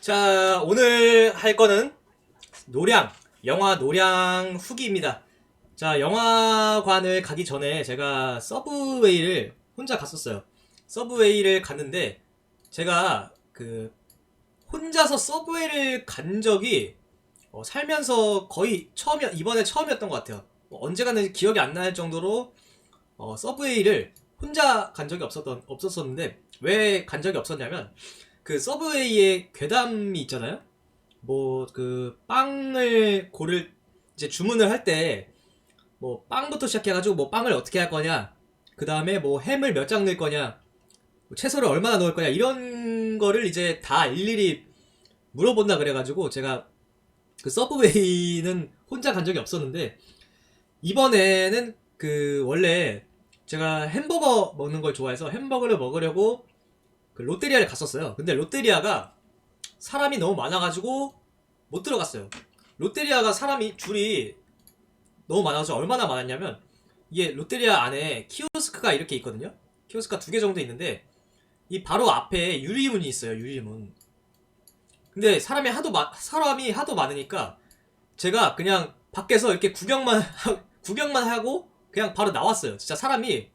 자, 오늘 할 거는 영화 노량 후기입니다. 자, 영화관을 가기 전에 제가 서브웨이를 혼자 갔었어요. 서브웨이를 갔는데, 제가 혼자서 서브웨이를 간 적이 살면서 거의 이번에 처음이었던 것 같아요. 언제 갔는지 기억이 안 날 정도로 서브웨이를 혼자 간 적이 없었는데, 왜 간 적이 없었냐면, 그 서브웨이에 괴담이 있잖아요. 뭐 빵을 이제 주문을 할 때 뭐 빵부터 시작해가지고 뭐 빵을 어떻게 할 거냐, 그 다음에 뭐 햄을 몇 장 넣을 거냐, 뭐 채소를 얼마나 넣을 거냐, 이런 거를 이제 다 일일이 물어본다 그래가지고 제가 그 서브웨이는 혼자 간 적이 없었는데, 이번에는 원래 제가 햄버거 먹는 걸 좋아해서 햄버거를 먹으려고 롯데리아를 갔었어요. 근데 롯데리아가 사람이 너무 많아가지고 못 들어갔어요. 롯데리아가 줄이 너무 많아서, 얼마나 많았냐면, 이게 롯데리아 안에 키오스크가 이렇게 있거든요. 키오스크가 2개 정도 있는데, 이 바로 앞에 유리문이 있어요. 유리문. 근데 사람이 하도 많으니까 제가 그냥 밖에서 이렇게 구경만 하고 그냥 바로 나왔어요. 진짜 사람이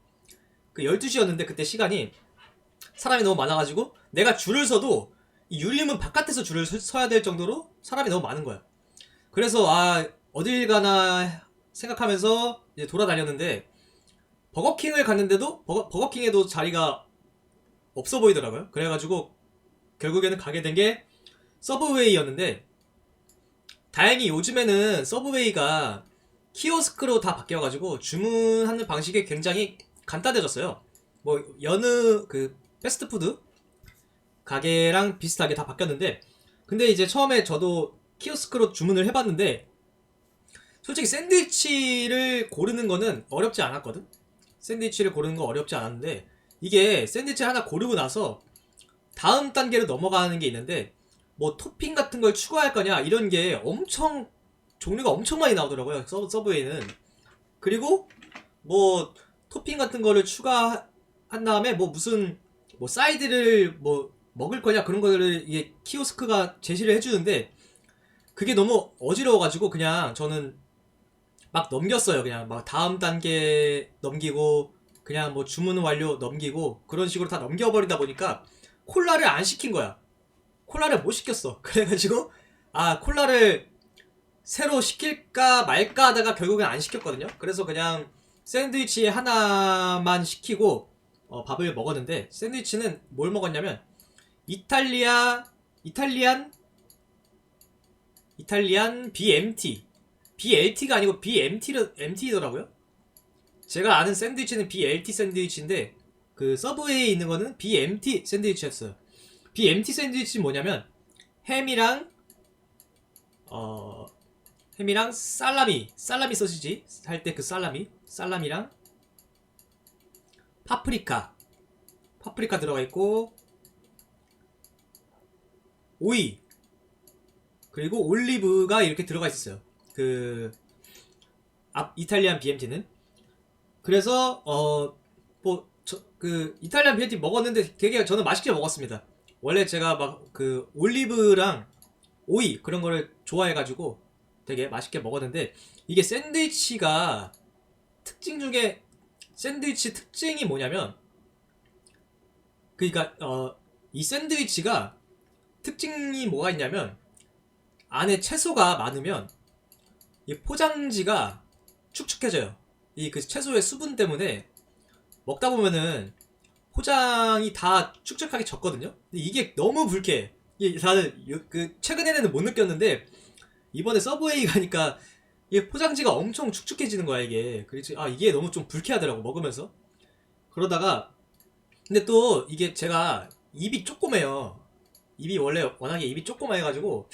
12시였는데, 그때 시간이 사람이 너무 많아가지고 내가 줄을 서도 이 유리문 바깥에서 줄을 서야 될 정도로 사람이 너무 많은 거야. 그래서 어딜 가나 생각하면서 이제 돌아다녔는데, 버거킹을 갔는데도 버거킹에도 자리가 없어 보이더라고요. 그래가지고 결국에는 가게 된 게 서브웨이였는데, 다행히 요즘에는 서브웨이가 키오스크로 다 바뀌어가지고 주문하는 방식이 굉장히 간단해졌어요. 뭐 여느 패스트푸드 가게랑 비슷하게 다 바뀌었는데, 근데 이제 처음에 저도 키오스크로 주문을 해봤는데, 솔직히 샌드위치를 고르는 거는 어렵지 않았거든? 샌드위치를 고르는 거 어렵지 않았는데, 이게 샌드위치 하나 고르고 나서 다음 단계로 넘어가는 게 있는데, 뭐 토핑 같은 걸 추가할 거냐, 이런 게 종류가 엄청 많이 나오더라고요, 서브웨이는. 그리고 뭐 토핑 같은 거를 추가한 다음에 뭐 사이드를 뭐 먹을 거냐, 그런 거를 이게 키오스크가 제시를 해주는데, 그게 너무 어지러워가지고 그냥 저는 막 넘겼어요. 그냥 막 다음 단계 넘기고, 그냥 뭐 주문 완료 넘기고, 그런 식으로 다 넘겨버리다 보니까 콜라를 안 시킨 거야. 콜라를 못 시켰어. 그래가지고 콜라를 새로 시킬까 말까 하다가 결국엔 안 시켰거든요. 그래서 그냥 샌드위치 하나만 시키고 밥을 먹었는데, 샌드위치는 뭘 먹었냐면 이탈리안 BMT, BLT가 아니고 MT더라고요. 제가 아는 샌드위치는 BLT 샌드위치인데, 서브웨이에 있는 거는 BMT 샌드위치였어요. BMT 샌드위치는 뭐냐면, 햄이랑 어 햄이랑 살라미 소시지 할 때 살라미랑 파프리카 들어가 있고, 오이, 그리고 올리브가 이렇게 들어가 있었어요. 이탈리안 BMT는. 그래서 이탈리안 BMT 먹었는데 되게 저는 맛있게 먹었습니다. 원래 제가 막 올리브랑 오이 그런 거를 좋아해가지고 되게 맛있게 먹었는데, 이게 샌드위치 특징이 뭐냐면, 그러니까 이 샌드위치가 특징이 뭐가 있냐면, 안에 채소가 많으면 이 포장지가 축축해져요. 이 채소의 수분 때문에 먹다 보면은 포장이 다 축축하게 졌거든요. 근데 이게 너무 불쾌해. 이게 다들 최근에는 못 느꼈는데, 이번에 서브웨이 가니까 이게 포장지가 엄청 축축해지는 거야, 이게. 그래서 이게 너무 좀 불쾌하더라고, 먹으면서. 그러다가, 근데 또 이게 제가 입이 조그매요. 원래 워낙에 입이 조그매가지고,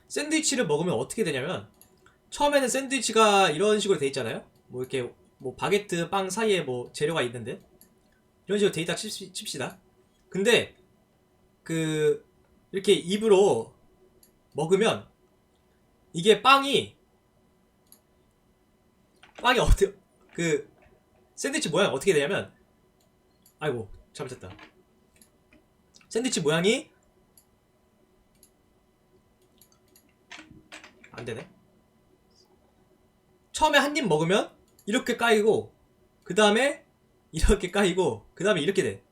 샌드위치를 먹으면 어떻게 되냐면, 처음에는 샌드위치가 이런 식으로 돼 있잖아요. 뭐 이렇게 뭐 바게트 빵 사이에 뭐 재료가 있는데, 이런 식으로 돼 있다 칩시다. 근데 이렇게 입으로 먹으면 이게 빵이 어떻게, 샌드위치 모양이 어떻게 되냐면, 아이고 잘못했다. 샌드위치 모양이 안되네. 처음에 한 입 먹으면 이렇게 까이고, 그 다음에 이렇게 까이고, 그 다음에 이렇게 돼.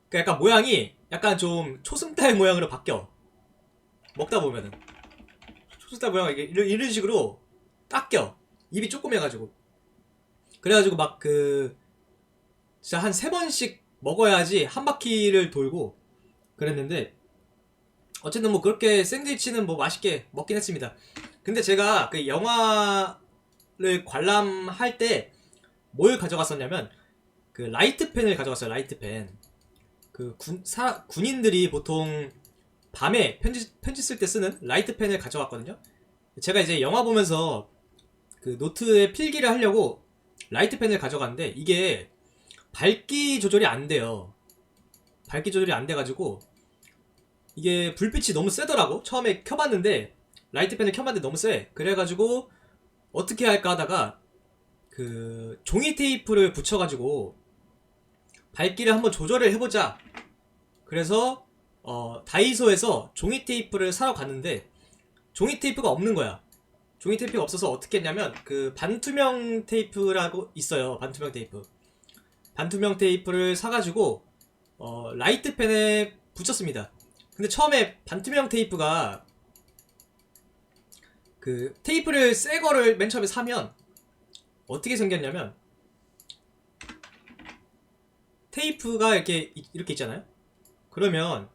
그러니까 약간 모양이 약간 좀 초승달 모양으로 바뀌어. 먹다 보면은 초승달 모양 이런 식으로 깎여. 입이 조그매가지고. 그래가지고 막 진짜 한 3번씩 먹어야지 한 바퀴를 돌고 그랬는데, 어쨌든 뭐 그렇게 샌드위치는 뭐 맛있게 먹긴 했습니다. 근데 제가 그 영화를 관람할 때 뭘 가져갔었냐면, 그 라이트펜을 가져갔어요. 라이트펜. 군인들이 보통 밤에 편지 쓸 때 쓰는 라이트펜을 가져갔거든요. 제가 이제 영화 보면서 그 노트에 필기를 하려고 라이트펜을 가져갔는데, 이게 밝기 조절이 안 돼요. 밝기 조절이 안 돼가지고 이게 불빛이 너무 세더라고. 처음에 켜봤는데, 라이트펜을 켜봤는데 너무 세. 그래가지고 어떻게 할까 하다가 그 종이 테이프를 붙여가지고 밝기를 한번 조절을 해보자. 그래서 다이소에서 종이 테이프를 사러 갔는데 종이 테이프가 없는 거야. 종이 테이프가 없어서 어떻게 했냐면, 그 반투명 테이프라고 있어요. 반투명 테이프. 반투명 테이프를 사가지고 라이트펜에 붙였습니다. 근데 처음에 반투명 테이프가, 그 테이프를 새 거를 맨 처음에 사면 어떻게 생겼냐면, 테이프가 이렇게 있잖아요. 그러면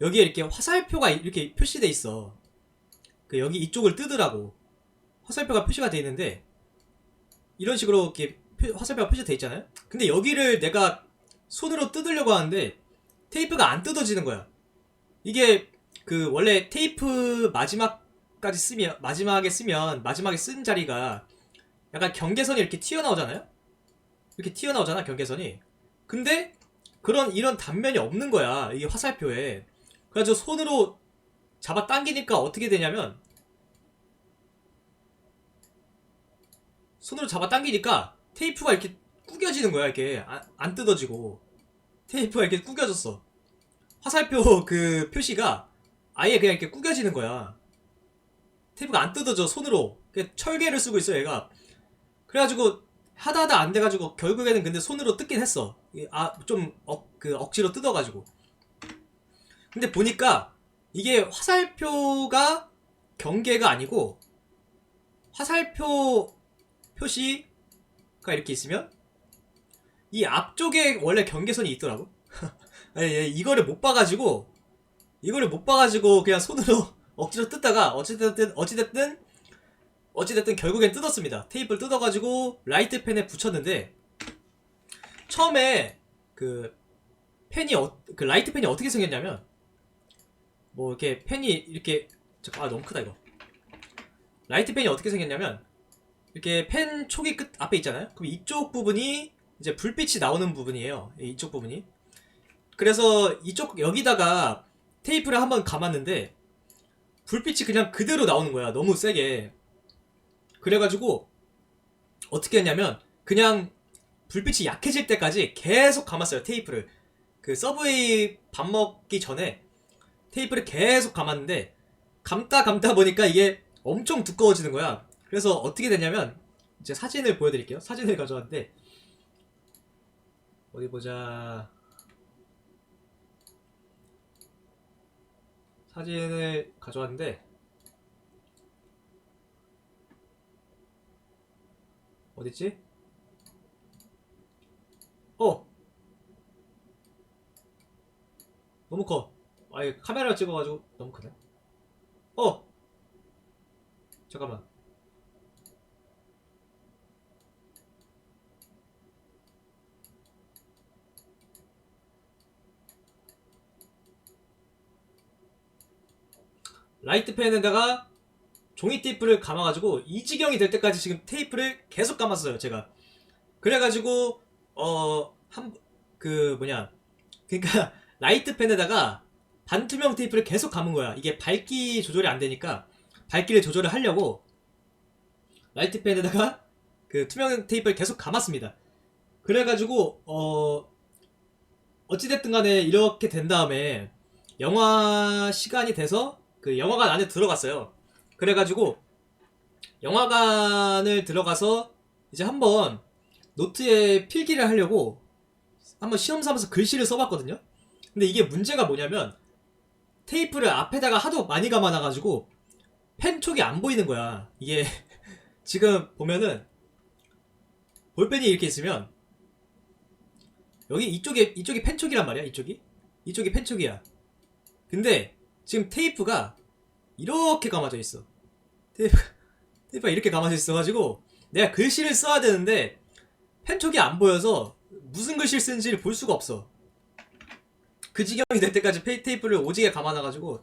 여기에 이렇게 화살표가 이렇게 표시돼 있어. 그 여기 이쪽을 뜯으라고 화살표가 표시가 돼 있는데, 이런 식으로 이렇게 화살표가 표시돼 있잖아요. 근데 여기를 내가 손으로 뜯으려고 하는데 테이프가 안 뜯어지는 거야. 이게 그 원래 테이프 마지막에 쓰면 마지막에 쓴 자리가 약간 경계선이 이렇게 튀어나오잖아요. 이렇게 튀어나오잖아, 경계선이. 근데 이런 단면이 없는 거야, 이게 화살표에. 그래가지고 손으로 잡아 당기니까 어떻게 되냐면, 손으로 잡아 당기니까 테이프가 이렇게 구겨지는 거야. 이렇게 안 뜯어지고 테이프가 이렇게 구겨졌어. 화살표 그 표시가 아예 그냥 이렇게 구겨지는 거야. 테이프가 안 뜯어져. 손으로 철개를 쓰고 있어, 얘가. 그래가지고 하다 안 돼가지고 결국에는 근데 손으로 뜯긴 했어. 좀 억지로 뜯어가지고. 근데 보니까 이게 화살표가 경계가 아니고, 화살표 표시가 이렇게 있으면 이 앞쪽에 원래 경계선이 있더라고. 아니, 이거를 못 봐가지고 그냥 손으로 억지로 뜯다가 어찌됐든 결국엔 뜯었습니다. 테이프를 뜯어가지고 라이트펜에 붙였는데, 처음에 그 라이트펜이 어떻게 생겼냐면, 뭐 이렇게 펜이 이렇게, 너무 크다 이거. 라이트펜이 어떻게 생겼냐면, 이렇게 펜 촉이 끝 앞에 있잖아요. 그럼 이쪽 부분이 이제 불빛이 나오는 부분이에요. 이쪽 부분이. 그래서 여기다가 테이프를 한번 감았는데 불빛이 그냥 그대로 나오는 거야. 너무 세게. 그래가지고 어떻게 했냐면, 그냥 불빛이 약해질 때까지 계속 감았어요, 테이프를. 그 서브웨이 밥 먹기 전에 테이프를 계속 감았는데, 감다 보니까 이게 엄청 두꺼워지는 거야. 그래서 어떻게 됐냐면, 이제 사진을 보여드릴게요. 사진을 가져왔는데, 어디 보자. 사진을 가져왔는데, 어딨지? 너무 커. 아예 카메라 찍어가지고 너무 크네. 잠깐만. 라이트펜에다가 종이 테이프를 감아가지고 이 지경이 될 때까지 지금 테이프를 계속 감았어요, 제가. 그래가지고 그러니까 라이트펜에다가 반투명 테이프를 계속 감은 거야. 이게 밝기 조절이 안 되니까 밝기를 조절을 하려고 라이트펜에다가 그 투명 테이프를 계속 감았습니다. 그래가지고 어찌됐든 간에 이렇게 된 다음에 영화 시간이 돼서 그 영화관 안에 들어갔어요. 그래가지고 영화관을 들어가서 이제 한번 노트에 필기를 하려고 한번 시험 삼아서 글씨를 써봤거든요. 근데 이게 문제가 뭐냐면 테이프를 앞에다가 하도 많이 감아놔가지고 펜촉이 안 보이는 거야. 이게 지금 보면은 볼펜이 이렇게 있으면 여기 이쪽이 펜촉이란 말이야. 이쪽이 펜촉이야. 근데 지금 테이프가 이렇게 감아져 있어. 테이프가 이렇게 감아져 있어가지고 내가 글씨를 써야 되는데 펜촉이 안 보여서 무슨 글씨를 쓰는지를 볼 수가 없어. 그 지경이 될 때까지 테이프를 오지게 감아놔가지고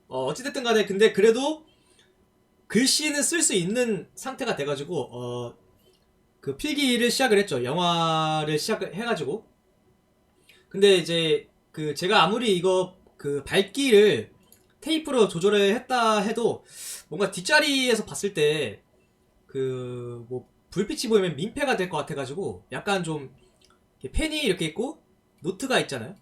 어찌됐든 간에 근데 그래도 글씨는 쓸 수 있는 상태가 돼가지고 그 필기를 시작을 했죠. 영화를 시작을 해가지고. 근데 이제 그 제가 아무리 이거 그 밝기를 테이프로 조절을 했다 해도 뭔가 뒷자리에서 봤을 때 그 뭐 불빛이 보이면 민폐가 될 것 같아가지고 약간 좀 펜이 이렇게 있고 노트가 있잖아요.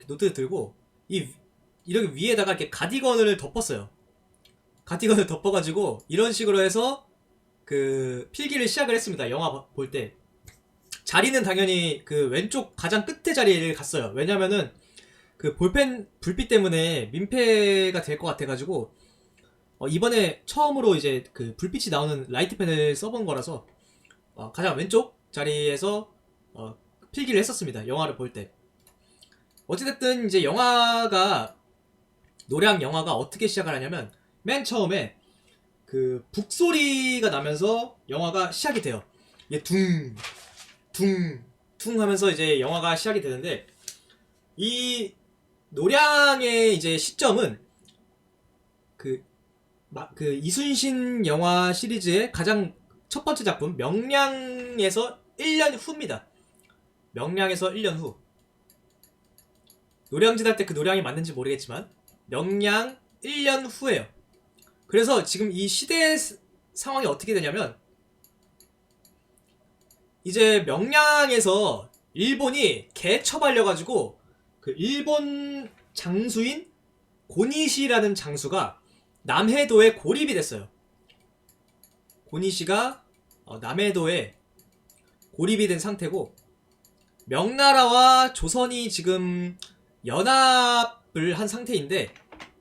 노트 들고 이렇게 위에다가 이렇게 가디건을 덮었어요. 가디건을 덮어가지고 이런 식으로 해서 그 필기를 시작을 했습니다. 영화 볼 때. 자리는 당연히 그 왼쪽 가장 끝에 자리를 갔어요. 왜냐면은 그 볼펜 불빛 때문에 민폐가 될 것 같아가지고 이번에 처음으로 이제 그 불빛이 나오는 라이트펜을 써본 거라서 가장 왼쪽 자리에서 필기를 했었습니다. 영화를 볼 때. 어찌됐든 이제 노량 영화가 어떻게 시작을 하냐면 맨 처음에 그 북소리가 나면서 영화가 시작이 돼요. 이게 둥 하면서 이제 영화가 시작이 되는데 이 노량의 이제 시점은 그 이순신 영화 시리즈의 가장 첫 번째 작품 명량에서 1년 후입니다. 명량에서 1년 후. 노량진 할 때 그 노량이 맞는지 모르겠지만 명량 1년 후예요. 그래서 지금 이 시대 상황이 어떻게 되냐면 이제 명량에서 일본이 개처발려가지고 그 일본 장수인 고니시라는 장수가 남해도에 고립이 됐어요. 고니시가 남해도에 고립이 된 상태고 명나라와 조선이 지금 연합을 한 상태인데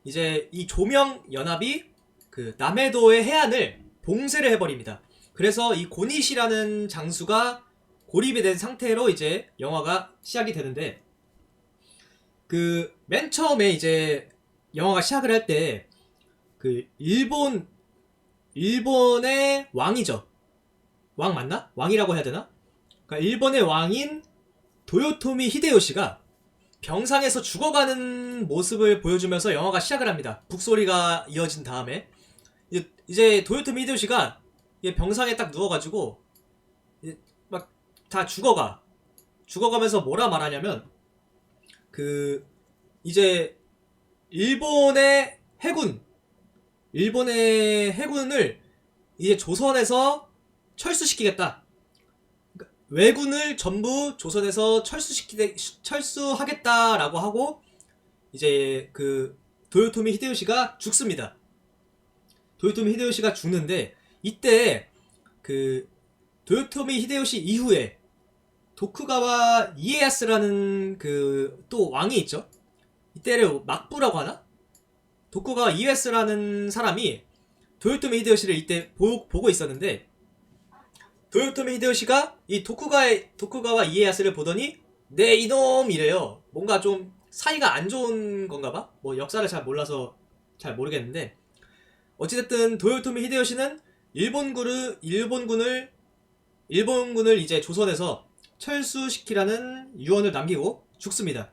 이제 이 조명 연합이 그 남해도의 해안을 봉쇄를 해버립니다. 그래서 이 고니시라는 장수가 고립이 된 상태로 이제 영화가 시작이 되는데 그 맨 처음에 이제 영화가 시작을 할 때 그 일본의 왕이죠. 왕 맞나? 왕이라고 해야 되나? 그러니까 일본의 왕인 도요토미 히데요시가 병상에서 죽어가는 모습을 보여주면서 영화가 시작을 합니다. 북소리가 이어진 다음에 이제 도요토미 히데요시가 병상에 딱 누워가지고 막 다 죽어가면서 뭐라 말하냐면 그 이제 일본의 해군을 이제 조선에서 철수시키겠다. 그러니까 왜군을 전부 조선에서 철수하겠다라고 하고 이제 그 도요토미 히데요시가 죽습니다. 도요토미 히데요시가 죽는데 이때 그 도요토미 히데요시 이후에 도쿠가와 이에야스라는 그 또 왕이 있죠. 이때를 막부라고 하나? 도쿠가와 이에야스라는 사람이 도요토미 히데요시를 이때 보고 있었는데 도요토미 히데요시가 이 도쿠가와 이에야스를 보더니 네 이놈 이래요. 뭔가 좀 사이가 안 좋은 건가 봐. 뭐 역사를 잘 몰라서 잘 모르겠는데 어찌됐든 도요토미 히데요시는 일본군을 이제 조선에서 철수시키라는 유언을 남기고 죽습니다.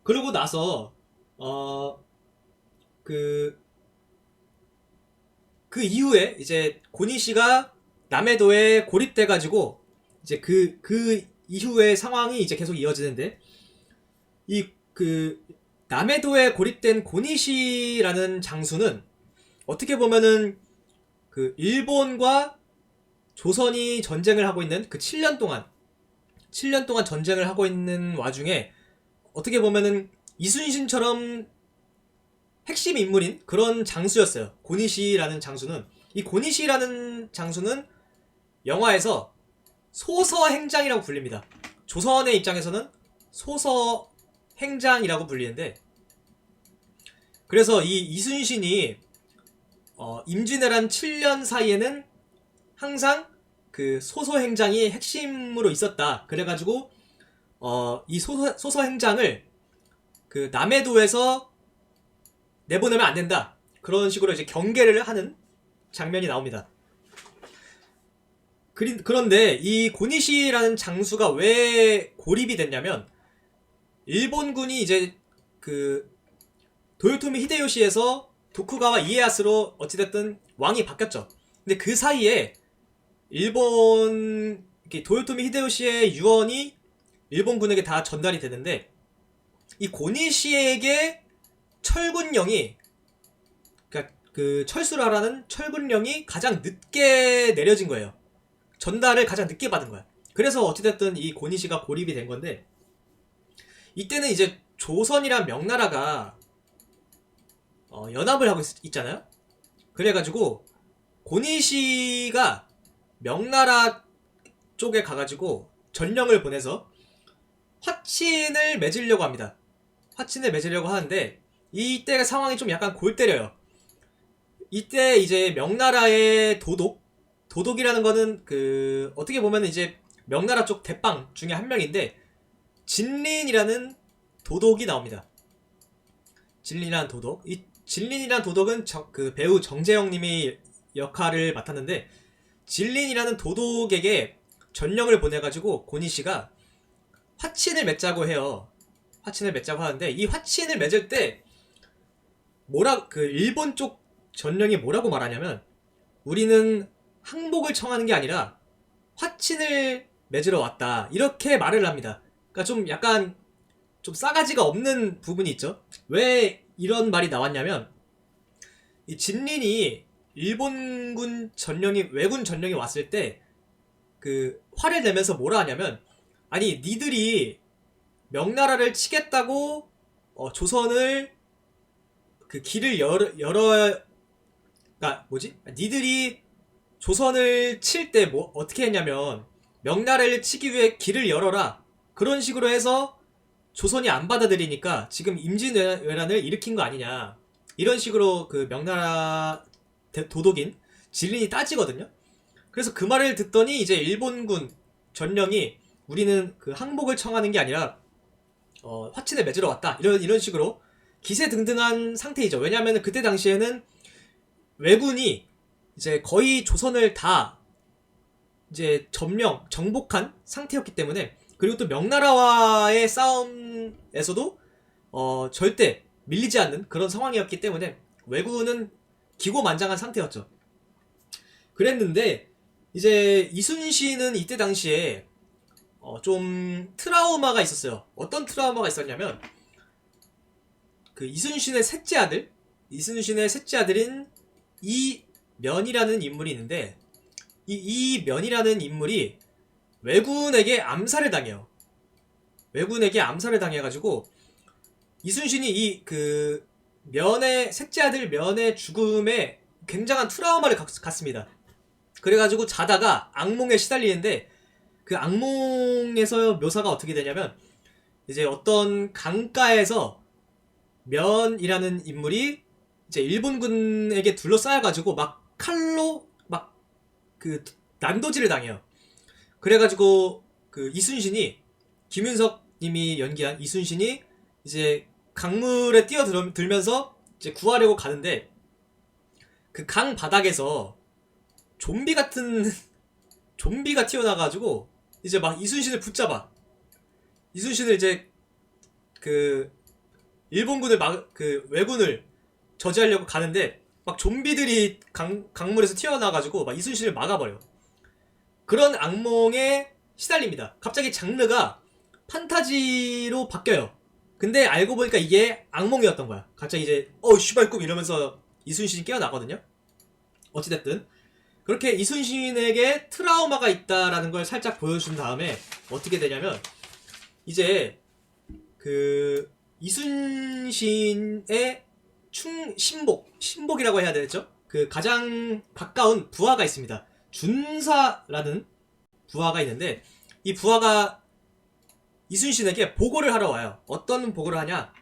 그러고 나서 그 이후에 이제 고니시가 남해도에 고립돼가지고 이제 그 이후의 상황이 이제 계속 이어지는데 그 남해도에 고립된 고니시라는 장수는 어떻게 보면은 그 일본과 조선이 전쟁을 하고 있는 그 7년 동안 전쟁을 하고 있는 와중에 어떻게 보면은 이순신처럼 핵심 인물인 그런 장수였어요. 고니시라는 장수는. 이 고니시라는 장수는 영화에서 소서행장이라고 불립니다. 조선의 입장에서는 소서행장이라고 불리는데, 그래서 이 이순신이 임진왜란 7년 사이에는 항상 그 소서행장이 핵심으로 있었다. 그래가지고 이 소서행장을 그 남해도에서 내보내면 안 된다. 그런 식으로 이제 경계를 하는 장면이 나옵니다. 그런데 이 고니시라는 장수가 왜 고립이 됐냐면, 일본군이 이제 그 도요토미 히데요시에서 도쿠가와 이에야스로 어찌됐든 왕이 바뀌었죠. 근데 그 사이에 일본 도요토미 히데요시의 유언이 일본군에게 다 전달이 되는데, 이 고니시에게 철군령이, 그러니까 그 철수를 하라는 철군령이 가장 늦게 내려진 거예요. 전달을 가장 늦게 받은 거야. 그래서 어찌됐든 이 고니시가 고립이 된 건데, 이때는 이제 조선이란 명나라가 연합을 하고 있잖아요. 그래가지고 고니시가 명나라 쪽에 가가지고 전령을 보내서 화친을 맺으려고 합니다. 화친을 맺으려고 하는데, 이때 상황이 좀 약간 골 때려요. 이때 이제 명나라의 도독이라는 거는 그 어떻게 보면 이제 명나라 쪽 대빵 중에 한 명인데, 진린이라는 도독이 나옵니다. 진린이라는 도독. 이 진린이라는 도독은 그 배우 정재영님이 역할을 맡았는데, 진린이라는 도독에게 전령을 보내가지고 고니시가 화친을 맺자고 해요. 화친을 맺자고 하는데, 이 화친을 맺을 때 그 일본 쪽 전령이 뭐라고 말하냐면, 우리는 항복을 청하는 게 아니라 화친을 맺으러 왔다, 이렇게 말을 합니다. 그러니까 좀 약간 좀 싸가지가 없는 부분이 있죠. 왜 이런 말이 나왔냐면, 이 진린이 일본군 전령이, 왜군 전령이 왔을 때 그 화를 내면서 뭐라 하냐면, 아니 니들이 명나라를 치겠다고 조선을 그 길을 그러니까 뭐지? 니들이 조선을 칠 때 뭐 어떻게 했냐면, 명나라를 치기 위해 길을 열어라, 그런 식으로 해서 조선이 안 받아들이니까 지금 임진왜란을 일으킨 거 아니냐, 이런 식으로 그 명나라 도독인 진린이 따지거든요. 그래서 그 말을 듣더니 이제 일본군 전령이 우리는 그 항복을 청하는 게 아니라 화친을 맺으러 왔다, 이런 식으로 기세등등한 상태이죠. 왜냐하면 그때 당시에는 왜군이 이제 거의 조선을 다 이제 정복한 상태였기 때문에, 그리고 또 명나라와의 싸움에서도 절대 밀리지 않는 그런 상황이었기 때문에 왜군은 기고만장한 상태였죠. 그랬는데 이제 이순신은 이때 당시에 좀 트라우마가 있었어요. 어떤 트라우마가 있었냐면, 그 이순신의 셋째 아들인 이면이라는 인물이 있는데, 이면이라는 인물이 왜군에게 암살을 당해요. 왜군에게 암살을 당해가지고 이순신이 이 그 셋째 아들 면의 죽음에 굉장한 트라우마를 갖습니다. 그래가지고 자다가 악몽에 시달리는데, 그 악몽에서 묘사가 어떻게 되냐면, 이제 어떤 강가에서 면이라는 인물이 이제 일본군에게 둘러싸여가지고 막 칼로 막 그 난도질을 당해요. 그래가지고 그 이순신이, 김윤석 님이 연기한 이순신이 이제 강물에 뛰어들면서 이제 구하려고 가는데, 그 강 바닥에서 좀비가 튀어나와가지고 이제 막 이순신을 붙잡아. 이순신을 이제 그 일본군을 그 왜군을 저지하려고 가는데, 막 좀비들이 강물에서 튀어나와가지고 막 이순신을 막아버려. 그런 악몽에 시달립니다. 갑자기 장르가 판타지로 바뀌어요. 근데 알고 보니까 이게 악몽이었던 거야. 갑자기 이제 슈발 꿈 이러면서 이순신이 깨어나거든요. 어찌됐든 그렇게 이순신에게 트라우마가 있다라는 걸 살짝 보여준 다음에 어떻게 되냐면, 이제 그 이순신의 신복이라고 해야 되겠죠? 그 가장 가까운 부하가 있습니다. 준사라는 부하가 있는데 이 부하가 이순신에게 보고를 하러 와요. 어떤 보고를 하냐?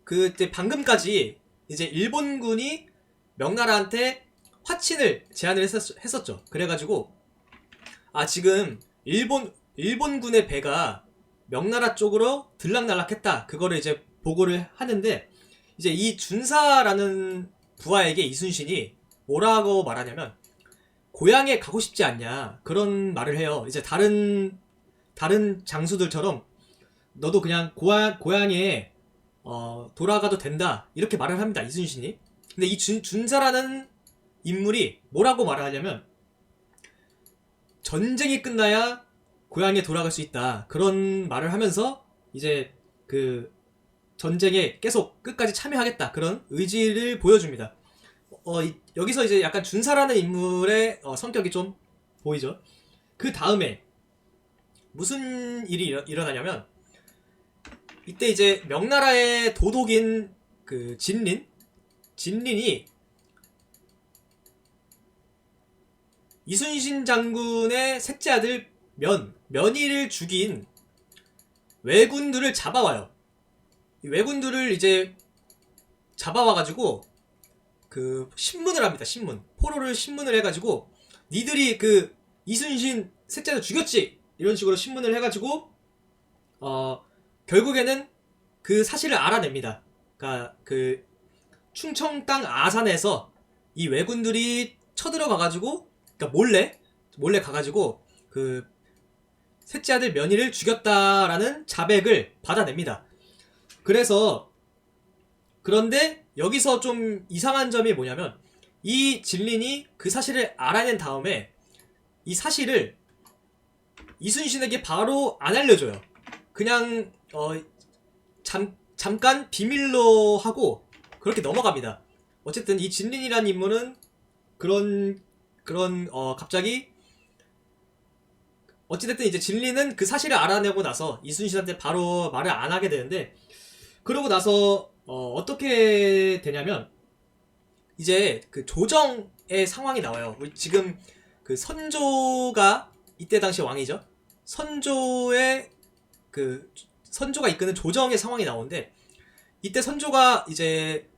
그때 방금까지 이제 일본군이 명나라한테 화친을 제안을 했었죠. 그래가지고 지금 일본군의 배가 명나라 쪽으로 들락날락했다. 그거를 이제 보고를 하는데 이제 이 준사라는 부하에게 이순신이 뭐라고 말하냐면 고향에 가고 싶지 않냐 그런 말을 해요. 이제 다른 장수들처럼 너도 그냥 고향에 돌아가도 된다 이렇게 말을 합니다. 이순신이. 근데 이 준사라는 인물이 뭐라고 말을 하냐면 전쟁이 끝나야 고향에 돌아갈 수 있다 그런 말을 하면서 이제 그 전쟁에 계속 끝까지 참여하겠다 그런 의지를 보여줍니다. 여기서 이제 약간 준사라는 인물의 성격이 좀 보이죠. 그 다음에 무슨 일이 일어나냐면 이때 이제 명나라의 도독인 그 진린이 이순신 장군의 셋째 아들 면이를 죽인 왜군들을 잡아와요. 이 왜군들을 이제 잡아와가지고 그 신문을 합니다. 포로를 신문을 해가지고 니들이 그 이순신 셋째 아들 죽였지 이런 식으로 신문을 해가지고 결국에는 그 사실을 알아냅니다. 그러니까 그 충청 땅 아산에서 이 왜군들이 쳐들어가가지고 그러니까 몰래 가가지고 그 셋째 아들 면이를 죽였다라는 자백을 받아냅니다. 그런데 여기서 좀 이상한 점이 뭐냐면 이 진린이 그 사실을 알아낸 다음에 이 사실을 이순신에게 바로 안 알려줘요. 그냥 잠깐 비밀로 하고 그렇게 넘어갑니다. 어쨌든 이 진린이라는 인물은 갑자기 어찌됐든 이제 진린은 그 사실을 알아내고 나서 이순신한테 바로 말을 안 하게 되는데 그러고 나서 어떻게 되냐면 이제 그 조정의 상황이 나와요. 우리 지금 그 선조가 이때 당시 왕이죠. 선조가 이끄는 조정의 상황이 나오는데 이때 선조가 이제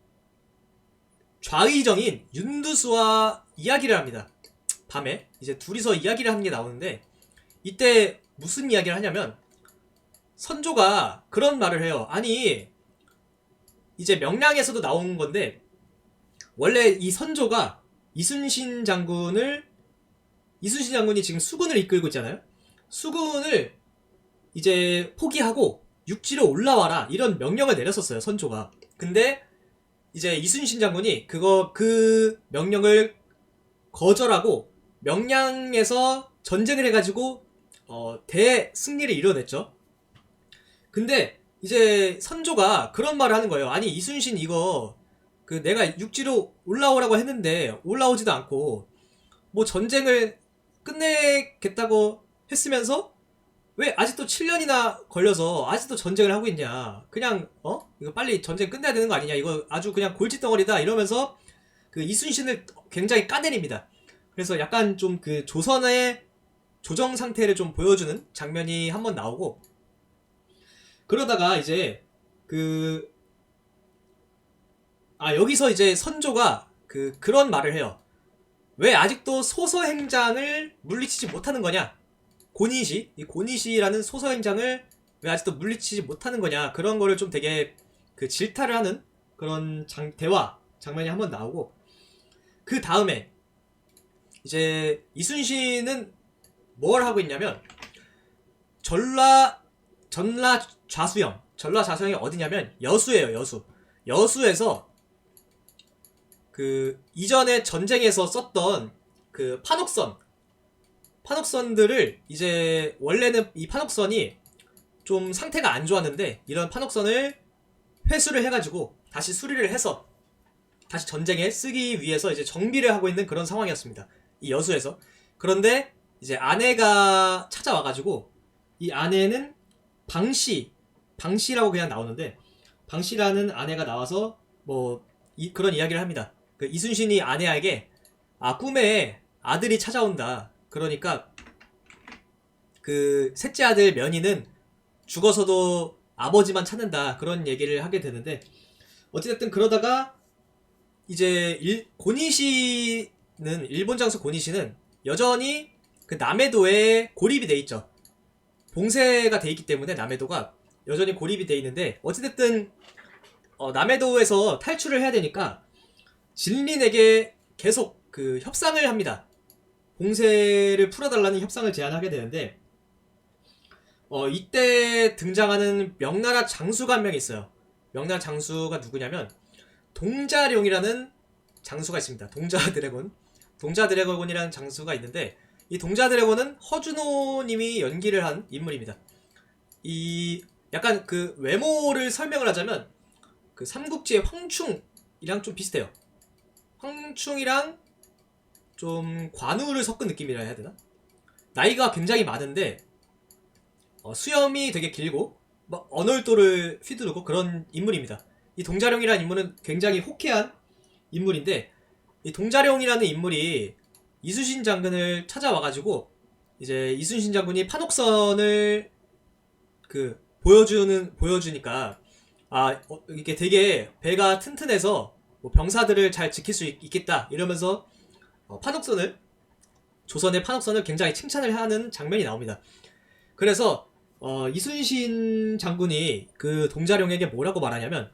좌의정인 윤두수와 이야기를 합니다. 밤에 이제 둘이서 이야기를 하는 게 나오는데 이때 무슨 이야기를 하냐면 선조가 그런 말을 해요. 아니 이제 명량에서도 나온 건데 원래 이 선조가 이순신 장군이 지금 수군을 이끌고 있잖아요. 수군을 이제 포기하고 육지로 올라와라 이런 명령을 내렸었어요. 선조가. 근데 이제 이순신 장군이 그 명령을 거절하고 명량에서 전쟁을 해가지고 대승리를 이뤄냈죠. 근데 이제 선조가 그런 말을 하는 거예요. 아니 이순신 이거 내가 육지로 올라오라고 했는데 올라오지도 않고 뭐 전쟁을 끝내겠다고 했으면서 왜 아직도 7년이나 걸려서 아직도 전쟁을 하고 있냐. 그냥 이거 빨리 전쟁 끝내야 되는 거 아니냐. 이거 아주 그냥 골칫덩어리다 이러면서 그 이순신을 굉장히 까내립니다. 그래서 약간 좀 그 조선의 조정 상태를 좀 보여주는 장면이 한번 나오고 그러다가 이제 여기서 이제 선조가 그런 말을 해요. 왜 아직도 소서행장을 물리치지 못하는 거냐? 이 고니시라는 소서행장을 왜 아직도 물리치지 못하는 거냐? 그런 거를 좀 되게 질타를 하는 그런 장면이 한번 나오고 그 다음에 이제 이순신은 뭘 하고 있냐면 전라 좌수영이 어디냐면 여수예요. 여수에서 이전에 전쟁에서 썼던 그 판옥선들을 이제 원래는 이 판옥선이 좀 상태가 안 좋았는데 이런 판옥선을 회수를 해가지고 다시 수리를 해서 다시 전쟁에 쓰기 위해서 이제 정비를 하고 있는 그런 상황이었습니다. 이 여수에서. 그런데 이제 아내가 찾아와가지고 이 아내는 방씨라고 그냥 나오는데 방씨라는 아내가 나와서 뭐 그런 이야기를 합니다. 그 이순신이 아내에게 꿈에 아들이 찾아온다. 그러니까 그 셋째 아들 면이는 죽어서도 아버지만 찾는다. 그런 얘기를 하게 되는데 어찌됐든 그러다가 이제 고니시는 일본 장수 고니시는 여전히 그 남해도에 고립이 돼 있죠. 봉쇄가 돼 있기 때문에 남해도가 여전히 고립이 돼 있는데 어찌됐든 남해도에서 탈출을 해야 되니까 진린에게 계속 그 협상을 합니다. 봉쇄를 풀어달라는 협상을 제안하게 되는데 이때 등장하는 명나라 장수가 한 명 있어요. 명나라 장수가 누구냐면 동자룡이라는 장수가 있습니다. 동자 드래곤이라는 장수가 있는데 이 동자 드래곤은 허준호님이 연기를 한 인물입니다. 이 약간 그 외모를 설명을 하자면 그 삼국지의 황충이랑 좀 비슷해요. 황충이랑 좀 관우를 섞은 느낌이라 해야 되나? 나이가 굉장히 많은데 수염이 되게 길고 막 언얼도를 휘두르고 그런 인물입니다. 이 동자룡이라는 인물은 굉장히 호쾌한 인물인데 이 동자룡이라는 인물이 이순신 장군을 찾아와가지고 이제 이순신 장군이 판옥선을 그 보여주니까 이게 되게 배가 튼튼해서 뭐 병사들을 잘 지킬 수 있겠다 이러면서 조선의 판옥선을 굉장히 칭찬을 하는 장면이 나옵니다. 그래서 이순신 장군이 그 동자룡에게 뭐라고 말하냐면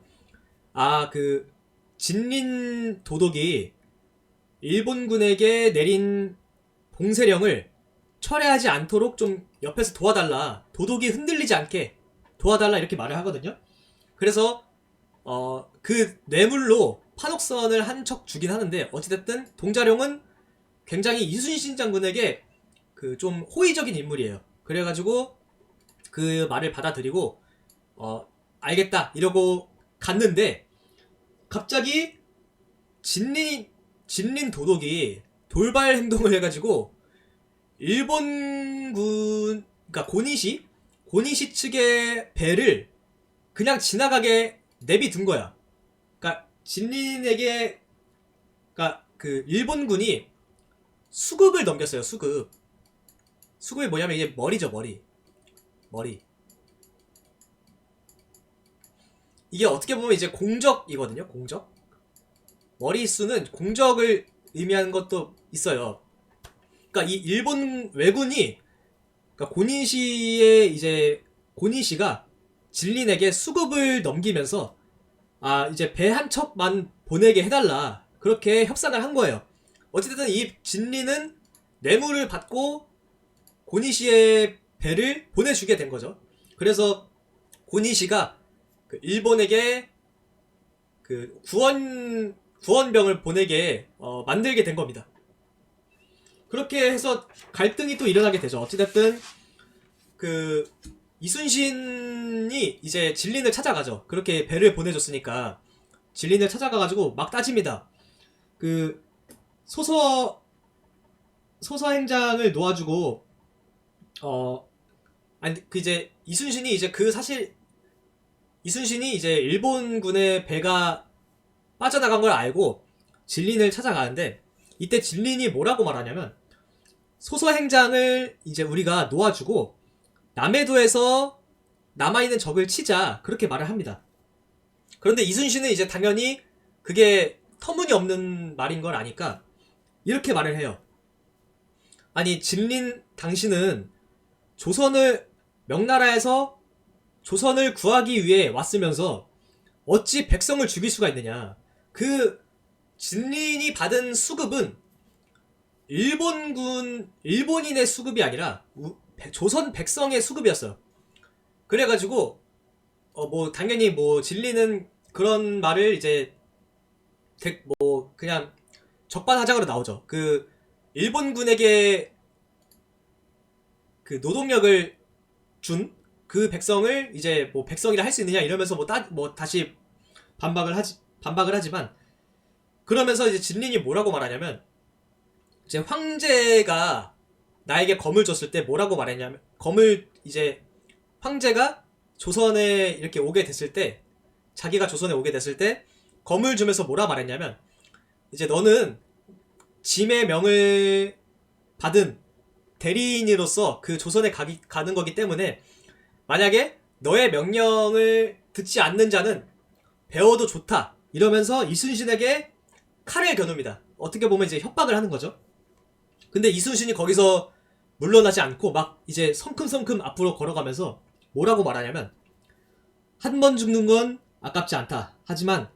그 진린 도독이 일본군에게 내린 봉쇄령을 철회하지 않도록 좀 옆에서 도와달라. 도독이 흔들리지 않게 도와달라 이렇게 말을 하거든요. 그래서 그 뇌물로 판옥선을 한 척 주긴 하는데 어찌됐든 동자룡은 굉장히 이순신 장군에게 그 좀 호의적인 인물이에요. 그래가지고 그 말을 받아들이고 알겠다 이러고 갔는데 갑자기 진린 도독이 돌발 행동을 해가지고 일본군 그러니까 고니시 측의 배를 그냥 지나가게 내비둔 거야. 그러니까 진린에게 그러니까 그 일본군이 수급을 넘겼어요. 수급이 뭐냐면 이게 머리죠. 머리. 이게 어떻게 보면 이제 공적이거든요. 공적. 머리수는 공적을 의미하는 것도 있어요. 그러니까 이 일본 왜군이 그러니까 고니시가 진린에게 수급을 넘기면서 이제 배 한 척만 보내게 해달라 그렇게 협상을 한 거예요. 어쨌든 이 진린은 뇌물을 받고 고니시의 배를 보내주게 된 거죠. 그래서 고니시가 그 일본에게 그 구원병을 보내게 만들게 된 겁니다. 그렇게 해서 갈등이 또 일어나게 되죠. 어찌됐든 그 이순신이 이제 진린을 찾아가죠. 그렇게 배를 보내줬으니까 진린을 찾아가가지고 막 따집니다. 그 소서행장을 놓아주고 이제 이순신이 이제 일본군의 배가 빠져나간 걸 알고 진린을 찾아가는데 이때 진린이 뭐라고 말하냐면 소서행장을 이제 우리가 놓아주고 남해도에서 남아있는 적을 치자 그렇게 말을 합니다. 그런데 이순신은 이제 당연히 그게 터무니없는 말인 걸 아니까 이렇게 말을 해요. 아니 진린 당신은 명나라에서 조선을 구하기 위해 왔으면서 어찌 백성을 죽일 수가 있느냐. 그 진린이 받은 수급은 일본인의 수급이 아니라 조선 백성의 수급이었어요. 그래가지고 당연히 진린은 그런 말을 이제 그냥 적반하장으로 나오죠. 그 일본군에게 그 노동력을 준 그 백성을 이제 백성이라 할 수 있느냐 이러면서 다시 반박을 하지만 그러면서 이제 진린이 뭐라고 말하냐면 이제 황제가 나에게 검을 줬을 때 뭐라고 말했냐면 황제가 조선에 이렇게 오게 됐을 때 자기가 조선에 오게 됐을 때 검을 주면서 뭐라 말했냐면, 이제 너는 짐의 명을 받은 대리인으로서 그 조선에 가는 거기 때문에 만약에 너의 명령을 듣지 않는 자는 배워도 좋다 이러면서 이순신에게 칼을 겨눕니다. 어떻게 보면 이제 협박을 하는 거죠. 근데 이순신이 거기서 물러나지 않고 막 이제 성큼성큼 앞으로 걸어가면서 뭐라고 말하냐면, 한 번 죽는 건 아깝지 않다. 하지만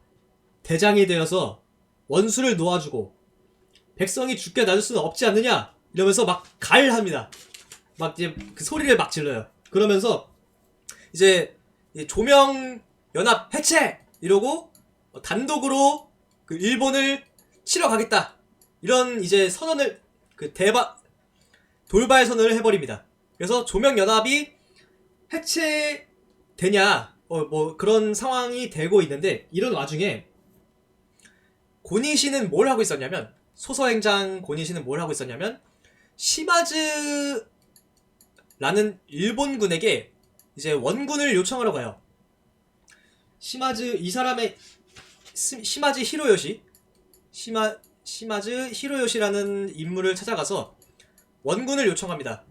대장이 되어서 원수를 놓아주고 백성이 죽게 놔줄 수는 없지 않느냐 이러면서 막 갈합니다. 막 이제 그 소리를 막 질러요. 그러면서 이제 조명 연합 해체 이러고 단독으로 그 일본을 치러 가겠다 이런 이제 선언을 그 돌발 선언을 해버립니다. 그래서 조명 연합이 해체되냐 뭐 그런 상황이 되고 있는데, 이런 와중에 고니시는 뭘 하고 있었냐면, 소서행장 고니시는 뭘 하고 있었냐면 시마즈라는 일본군에게 이제 원군을 요청하러 가요. 시마즈 이 사람의 시마즈 히로요시라는 인물을 찾아가서 원군을 요청합니다.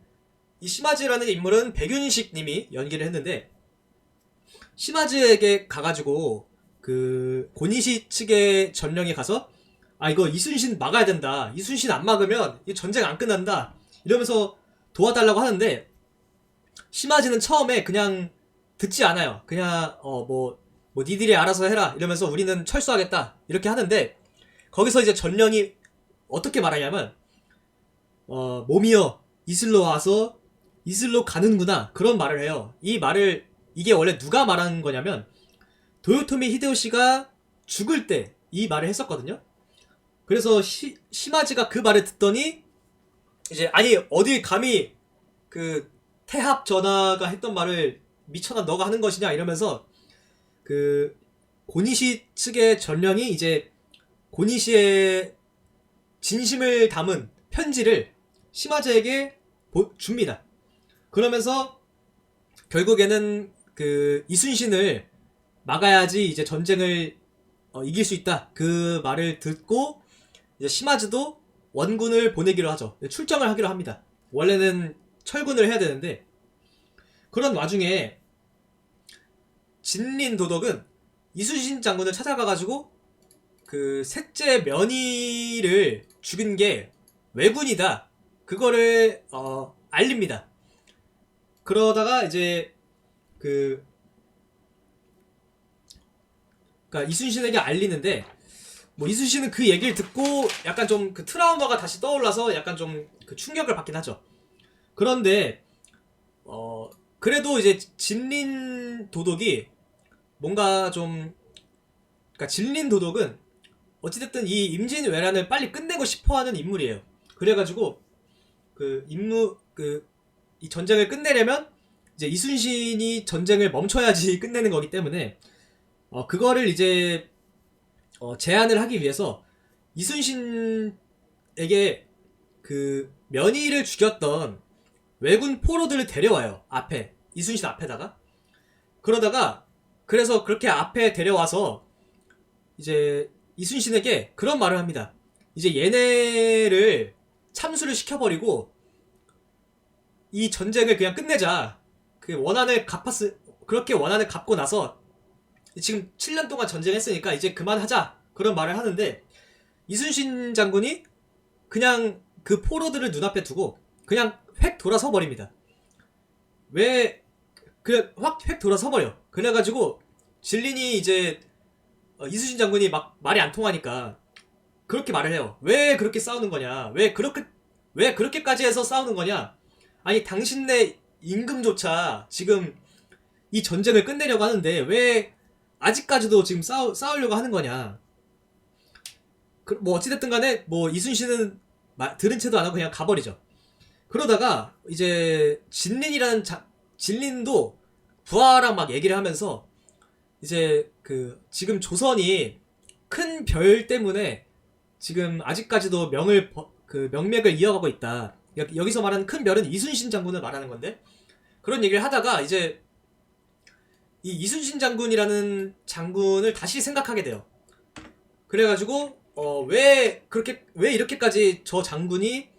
이 시마즈라는 인물은 백윤식 님이 연기를 했는데, 시마즈에게 가가지고 그 고니시 측의 전령이 가서 이거 이순신 막아야 된다. 이순신 안 막으면 이 전쟁 안 끝난다. 이러면서 도와달라고 하는데, 시마즈는 처음에 그냥 듣지 않아요. 그냥 뭐 니들이 알아서 해라 이러면서 우리는 철수하겠다 이렇게 하는데, 거기서 이제 전령이 어떻게 말하냐면 몸이여 이슬로 와서 이슬로 가는구나 그런 말을 해요. 이 말을 이게 원래 누가 말하는 거냐면 도요토미 히데요시가 죽을 때 이 말을 했었거든요. 그래서 시마즈가 그 말을 듣더니 이제 아니 어디 감히 그 태합 전하가 했던 말을 미쳐나 너가 하는 것이냐 이러면서 그 고니시 측의 전령이 이제 고니시의 진심을 담은 편지를 시마즈에게 줍니다. 그러면서 결국에는 그 이순신을 막아야지 이제 전쟁을 이길 수 있다 그 말을 듣고 이제 시마즈도 원군을 보내기로 하죠. 출정을 하기로 합니다. 원래는 철군을 해야 되는데, 그런 와중에 진린 도덕은 이순신 장군을 찾아가가지고 그 셋째 면이를 죽인 게 왜군이다 그거를 알립니다. 그러다가 이제 그러니까 이순신에게 알리는데, 뭐 이순신은 그 얘기를 듣고 약간 좀 그 트라우마가 다시 떠올라서 약간 좀 그 충격을 받긴 하죠. 그런데 그래도 이제 진린 도덕이 뭔가 좀, 그러니까 진린 도덕은 어찌됐든 이 임진왜란을 빨리 끝내고 싶어하는 인물이에요. 그래가지고 이 전쟁을 끝내려면 이제 이순신이 전쟁을 멈춰야지 끝내는 거기 때문에 그거를 이제 제안을 하기 위해서 이순신에게 그 면이를 죽였던 왜군 포로들을 데려와요. 앞에 이순신 앞에다가. 그러다가 그래서 그렇게 앞에 데려와서 이제 이순신에게 그런 말을 합니다. 이제 얘네를 참수를 시켜버리고 이 전쟁을 그냥 끝내자. 그렇게 원한을 갚고 나서 지금 7년 동안 전쟁했으니까 이제 그만하자 그런 말을 하는데, 이순신 장군이 그냥 그 포로들을 눈앞에 두고 그냥 획 돌아서 버립니다. 왜 그냥 획 돌아서 버려. 그래가지고 진린이 이제 이순신 장군이 막 말이 안 통하니까 그렇게 말을 해요. 왜 그렇게 싸우는 거냐, 왜 그렇게까지 해서 싸우는 거냐, 아니 당신네 임금조차 지금 이 전쟁을 끝내려고 하는데 왜 아직까지도 지금 싸우려고 하는 거냐. 뭐 어찌됐든 간에 뭐 이순신은 들은 채도 안 하고 그냥 가버리죠. 그러다가 이제 진린도 부하랑 막 얘기를 하면서 이제 지금 조선이 큰 별 때문에 지금 아직까지도 명맥을 이어가고 있다. 여기서 말하는 큰 별은 이순신 장군을 말하는 건데, 그런 얘기를 하다가 이제 이 이순신 장군이라는 장군을 다시 생각하게 돼요. 그래가지고 왜 이렇게까지 저 장군이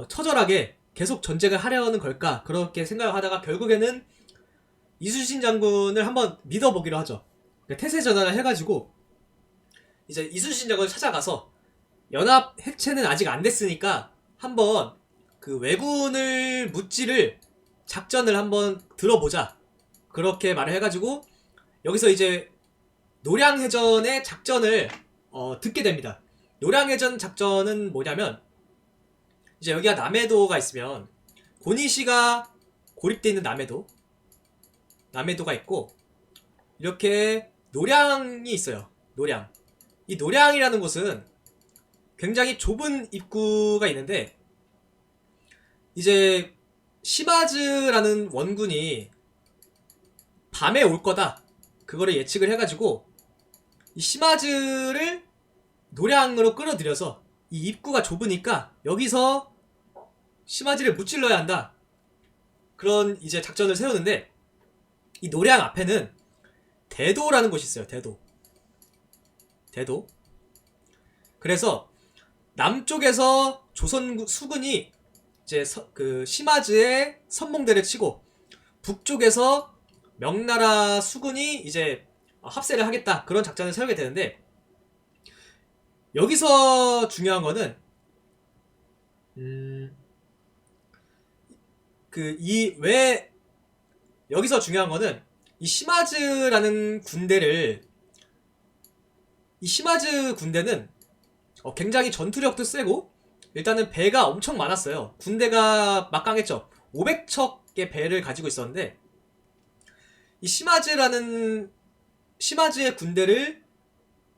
처절하게 계속 전쟁을 하려는 걸까 그렇게 생각을 하다가 결국에는 이순신 장군을 한번 믿어보기로 하죠. 태세 전환을 해가지고 이제 이순신 장군을 찾아가서 연합 해체는 아직 안 됐으니까 한번 그 왜군을 무찌를 작전을 한번 들어보자 그렇게 말을 해가지고 여기서 이제 노량해전의 작전을 듣게 됩니다. 노량해전 작전은 뭐냐면 이제 여기가 남해도가 있으면 고니시가 고립되어 있는 남해도가 있고 이렇게 노량이 있어요. 노량. 이 노량이라는 곳은 굉장히 좁은 입구가 있는데 이제 시마즈라는 원군이 밤에 올 거다. 그거를 예측을 해가지고 이 시마즈를 노량으로 끌어들여서 이 입구가 좁으니까 여기서 시마즈를 무찔러야 한다. 그런 이제 작전을 세우는데 이 노량 앞에는 대도라는 곳이 있어요. 대도. 그래서 남쪽에서 조선 수군이 이제 그 시마즈의 선봉대를 치고 북쪽에서 명나라 수군이 이제 합세를 하겠다 그런 작전을 세우게 되는데 여기서 중요한 거는 여기서 중요한 거는 이 시마즈라는 군대를 이 시마즈 군대는 굉장히 전투력도 세고 일단은 배가 엄청 많았어요. 군대가 막강했죠. 500척의 배를 가지고 있었는데 이 시마즈의 군대를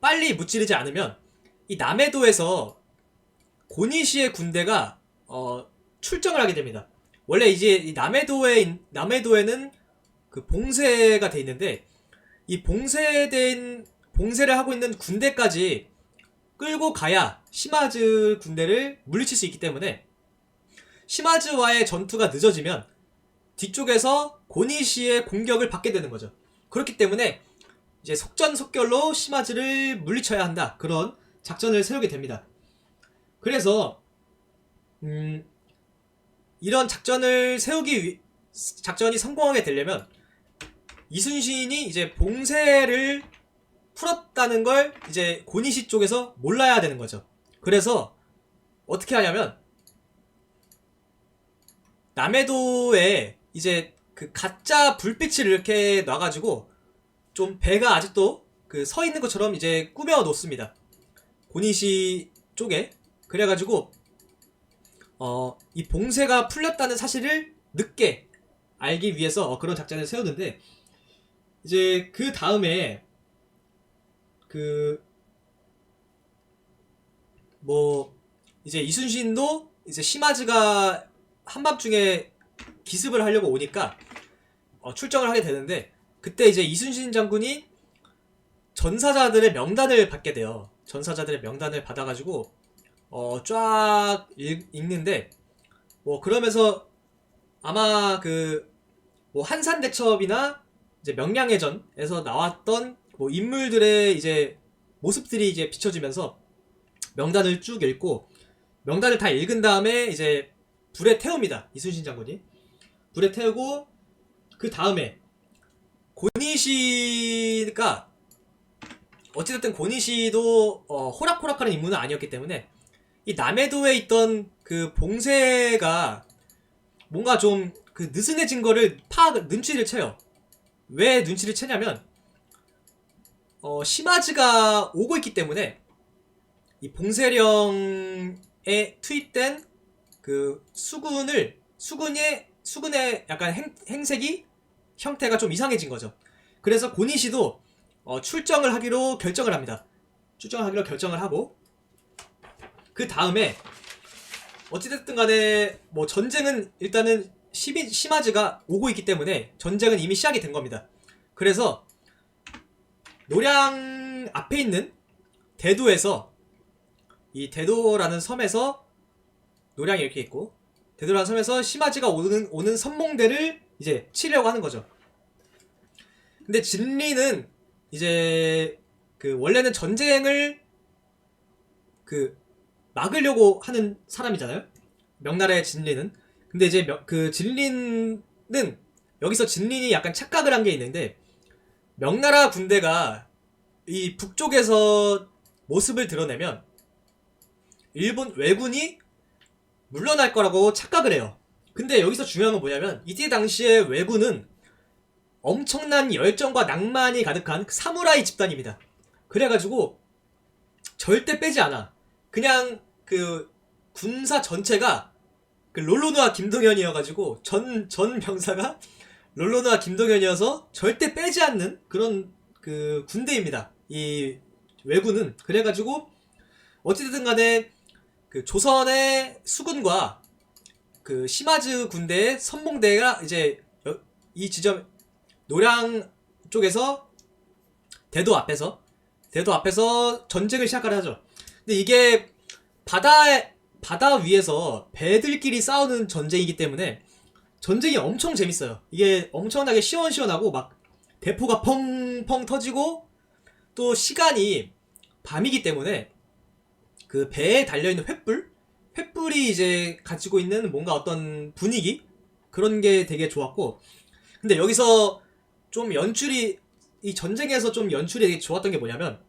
빨리 무찌르지 않으면 이 남해도에서 고니시의 군대가 출정을 하게 됩니다. 원래 이제 이 남해도에는 그 봉쇄가 돼 있는데 이 봉쇄를 하고 있는 군대까지 끌고 가야 시마즈 군대를 물리칠 수 있기 때문에 시마즈와의 전투가 늦어지면 뒤쪽에서 고니시의 공격을 받게 되는 거죠. 그렇기 때문에 이제 속전속결로 시마즈를 물리쳐야 한다. 그런 작전을 세우게 됩니다. 그래서 이런 작전이 성공하게 되려면 이순신이 이제 봉쇄를 풀었다는 걸 이제 고니시 쪽에서 몰라야 되는 거죠. 그래서 어떻게 하냐면 남해도에 이제 그 가짜 불빛을 이렇게 놔가지고 좀 배가 아직도 그 서 있는 것처럼 이제 꾸며 놓습니다. 고니시 쪽에. 그래가지고 이 봉쇄가 풀렸다는 사실을 늦게 알기 위해서 그런 작전을 세우는데 이제 그 다음에 이제 이순신도 이제 시마즈가 한밤중에 기습을 하려고 오니까 출정을 하게 되는데 그때 이제 이순신 장군이 전사자들의 명단을 받게 돼요. 전사자들의 명단을 받아가지고 쫙 읽는데 그러면서 아마 한산대첩이나 이제 명량해전에서 나왔던 인물들의 이제 모습들이 이제 비춰지면서 명단을 쭉 읽고 명단을 다 읽은 다음에 이제 불에 태웁니다. 이순신 장군이 불에 태우고 그 다음에 고니시가 어찌됐든 고니시도 호락호락하는 인물은 아니었기 때문에 이 남해도에 있던 그 봉쇄가 뭔가 좀 그 느슨해진 거를 눈치를 채요. 왜 눈치를 채냐면 시마즈가 오고 있기 때문에 이 봉쇄령에 투입된 그 수군의 약간 행색이 형태가 좀 이상해진 거죠. 그래서 고니시도 출정을 하기로 결정을 합니다. 출정하기로 결정을 하고 그 다음에 어찌됐든 간에 전쟁은 일단은 시마즈가 오고 있기 때문에 전쟁은 이미 시작이 된 겁니다. 그래서 노량 앞에 있는 대도에서 이 대도라는 섬에서 노량이 이렇게 있고 대도라는 섬에서 시마즈가 오는 선봉대를 이제 치려고 하는 거죠. 근데 진리는 이제 그 원래는 전쟁을 그 막으려고 하는 사람이잖아요. 명나라의 진린은. 근데 이제 그 진린은 여기서 진린이 약간 착각을 한 게 있는데, 명나라 군대가 이 북쪽에서 모습을 드러내면 일본 왜군이 물러날 거라고 착각을 해요. 근데 여기서 중요한 건 뭐냐면, 이때 당시에 왜군은 엄청난 열정과 낭만이 가득한 사무라이 집단입니다. 그래가지고 절대 빼지 않아. 그냥 그 군사 전체가 그 롤로누아 김동현이어가지고 전 병사가 롤로누아 김동현이어서 절대 빼지 않는 그런 그 군대입니다. 이 왜군은. 그래가지고 어찌됐든 간에 그 조선의 수군과 그 시마즈 군대의 선봉대가 이제 이 지점 노량 쪽에서 대도 앞에서 전쟁을 시작을 하죠. 근데 이게 바다 위에서 배들끼리 싸우는 전쟁이기 때문에 전쟁이 엄청 재밌어요. 이게 엄청나게 시원시원하고 막 대포가 펑펑 터지고, 또 시간이 밤이기 때문에 그 배에 달려있는 횃불이 이제 가지고 있는 뭔가 어떤 분위기, 그런 게 되게 좋았고. 근데 여기서 좀 이 전쟁에서 좀 연출이 되게 좋았던 게 뭐냐면,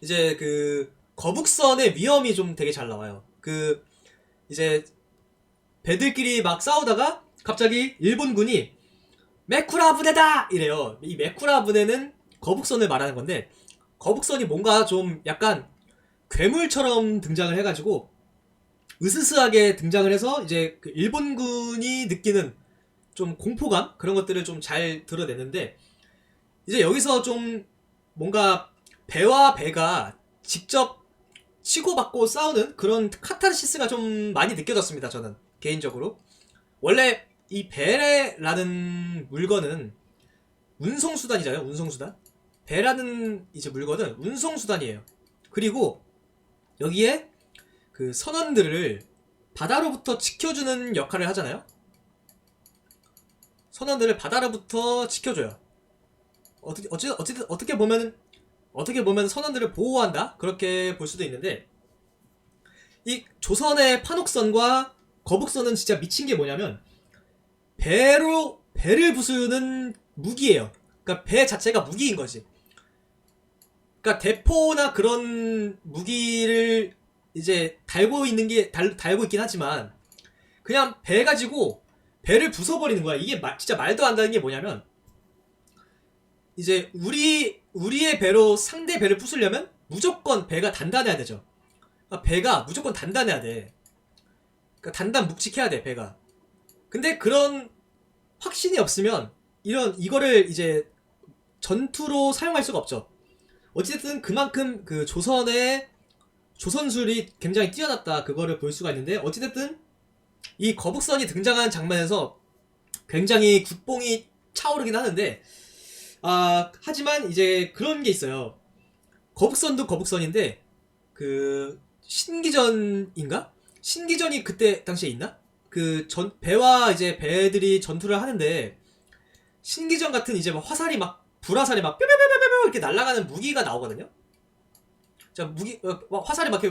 이제 그 거북선의 위험이 좀 되게 잘 나와요. 그 이제 배들끼리 막 싸우다가 갑자기 일본군이 메쿠라 부대다! 이래요. 이 메쿠라 부대는 거북선을 말하는 건데, 거북선이 뭔가 좀 약간 괴물처럼 등장을 해가지고 으스스하게 등장을 해서 이제 그 일본군이 느끼는 좀 공포감, 그런 것들을 좀 잘 드러내는데, 이제 여기서 좀 뭔가 배와 배가 직접 치고받고 싸우는 그런 카타르시스가 좀 많이 느껴졌습니다. 저는 개인적으로. 원래 이 배라는 물건은 운송수단이잖아요. 운송수단. 배라는 이제 물건은 운송수단이에요. 그리고 여기에 그 선원들을 바다로부터 지켜주는 역할을 하잖아요. 선원들을 바다로부터 지켜줘요. 어떻게 보면 선원들을 보호한다? 그렇게 볼 수도 있는데, 이 조선의 판옥선과 거북선은 진짜 미친 게 뭐냐면, 배를 부수는 무기예요. 그러니까 배 자체가 무기인 거지. 그러니까 대포나 그런 무기를 이제 달고 있긴 하지만, 그냥 배 가지고 배를 부숴버리는 거야. 이게 진짜 말도 안 되는 게 뭐냐면, 이제 우리의 배로 상대 배를 부수려면 무조건 배가 단단해야 되죠. 그러니까 배가 무조건 단단해야 돼. 그러니까 단단 묵직해야 돼, 배가. 근데 그런 확신이 없으면 이거를 이제 전투로 사용할 수가 없죠. 어쨌든 그만큼 그 조선술이 굉장히 뛰어났다, 그거를 볼 수가 있는데, 어찌됐든 이 거북선이 등장하는 장면에서 굉장히 국뽕이 차오르긴 하는데, 하지만 이제 그런 게 있어요. 거북선도 거북선인데, 그 신기전인가? 신기전이 그때 당시에 있나? 그 배와 이제 배들이 전투를 하는데, 신기전 같은 이제 막 화살이 막 불화살이 막 뾰뾰뾰뾰뾰 이렇게 날아가는 무기가 나오거든요. 자, 화살이 막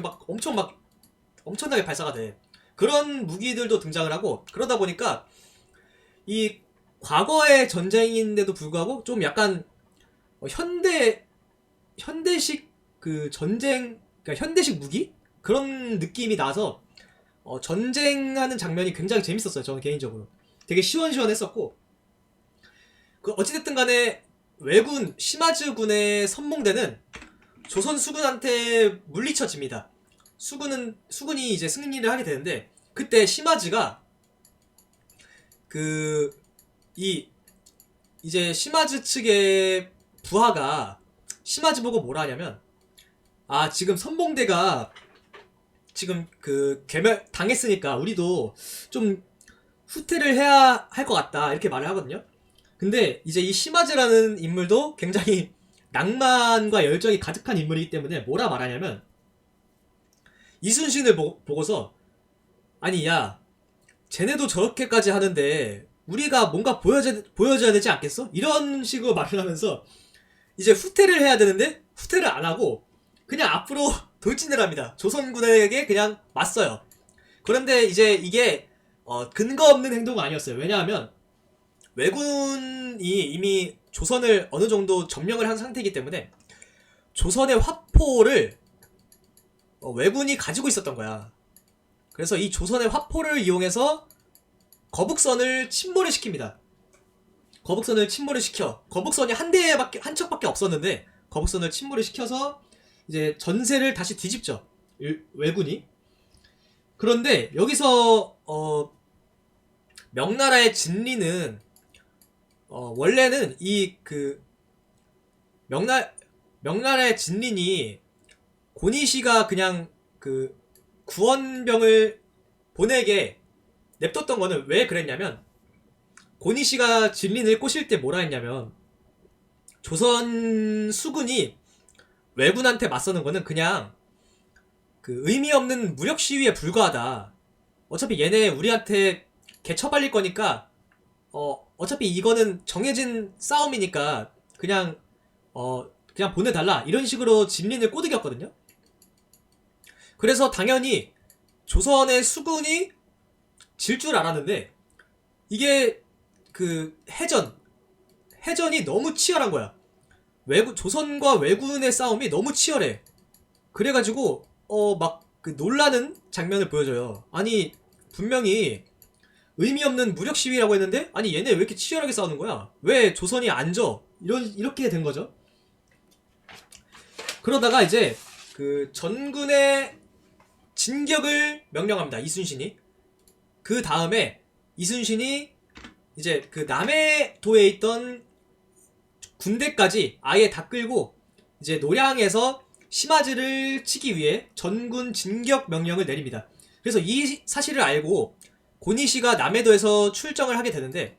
엄청나게 발사가 돼. 그런 무기들도 등장을 하고, 그러다 보니까 이 과거의 전쟁인데도 불구하고 좀 약간 현대식 그 전쟁, 그러니까 현대식 무기? 그런 느낌이 나서 전쟁하는 장면이 굉장히 재밌었어요. 저는 개인적으로 되게 시원시원했었고, 그 어찌됐든 간에 왜군 시마즈 군의 선봉대는 조선 수군한테 물리쳐집니다. 수군이 이제 승리를 하게 되는데, 그때 시마즈가 이제 시마즈 측의 부하가 시마즈 보고 뭐라 하냐면, 지금 선봉대가 지금 그 당했으니까 우리도 좀 후퇴를 해야 할 것 같다, 이렇게 말을 하거든요. 근데 이제 이 시마즈라는 인물도 굉장히 낭만과 열정이 가득한 인물이기 때문에 뭐라 말하냐면, 이순신을 보고서, 아니 야, 쟤네도 저렇게까지 하는데 우리가 뭔가 보여줘야 되지 않겠어? 이런 식으로 말을 하면서 이제 후퇴를 해야 되는데 후퇴를 안 하고 그냥 앞으로 돌진을 합니다. 조선군에게 그냥 맞서요. 그런데 이제 이게 근거 없는 행동은 아니었어요. 왜냐하면 왜군이 이미 조선을 어느 정도 점령을 한 상태이기 때문에 조선의 화포를 왜군이 가지고 있었던 거야. 그래서 이 조선의 화포를 이용해서 거북선을 침몰을 시킵니다. 거북선을 침몰을 시켜. 거북선이 한 척밖에 없었는데 거북선을 침몰을 시켜서 이제 전세를 다시 뒤집죠. 왜군이. 그런데 여기서 명나라의 진리는 원래는 이 그 명나라의 진린이 고니시가 그냥 그 구원병을 보내게 냅뒀던 거는 왜 그랬냐면, 고니시가 진린을 꼬실 때 뭐라 했냐면, 조선 수군이 왜군한테 맞서는 거는 그냥 그 의미 없는 무력 시위에 불과하다. 어차피 얘네 우리한테 개처발릴 거니까 어차피 이거는 정해진 싸움이니까 그냥 그냥 보내달라, 이런 식으로 진린을 꼬드겼거든요. 그래서 당연히 조선의 수군이 질 줄 알았는데, 이게 그 해전이 너무 치열한 거야. 조선과 왜군의 싸움이 너무 치열해. 그래가지고 막 그 놀라는 장면을 보여줘요. 아니 분명히 의미 없는 무력 시위라고 했는데, 아니 얘네 왜 이렇게 치열하게 싸우는 거야? 왜 조선이 안 져? 이렇게 된 거죠. 그러다가 이제 그 전군의 진격을 명령합니다. 이순신이. 그 다음에 이순신이 이제 그 남해도에 있던 군대까지 아예 다 끌고 이제 노량에서 심화즈를 치기 위해 전군 진격 명령을 내립니다. 그래서 이 사실을 알고 고니시가 남해도에서 출정을 하게 되는데,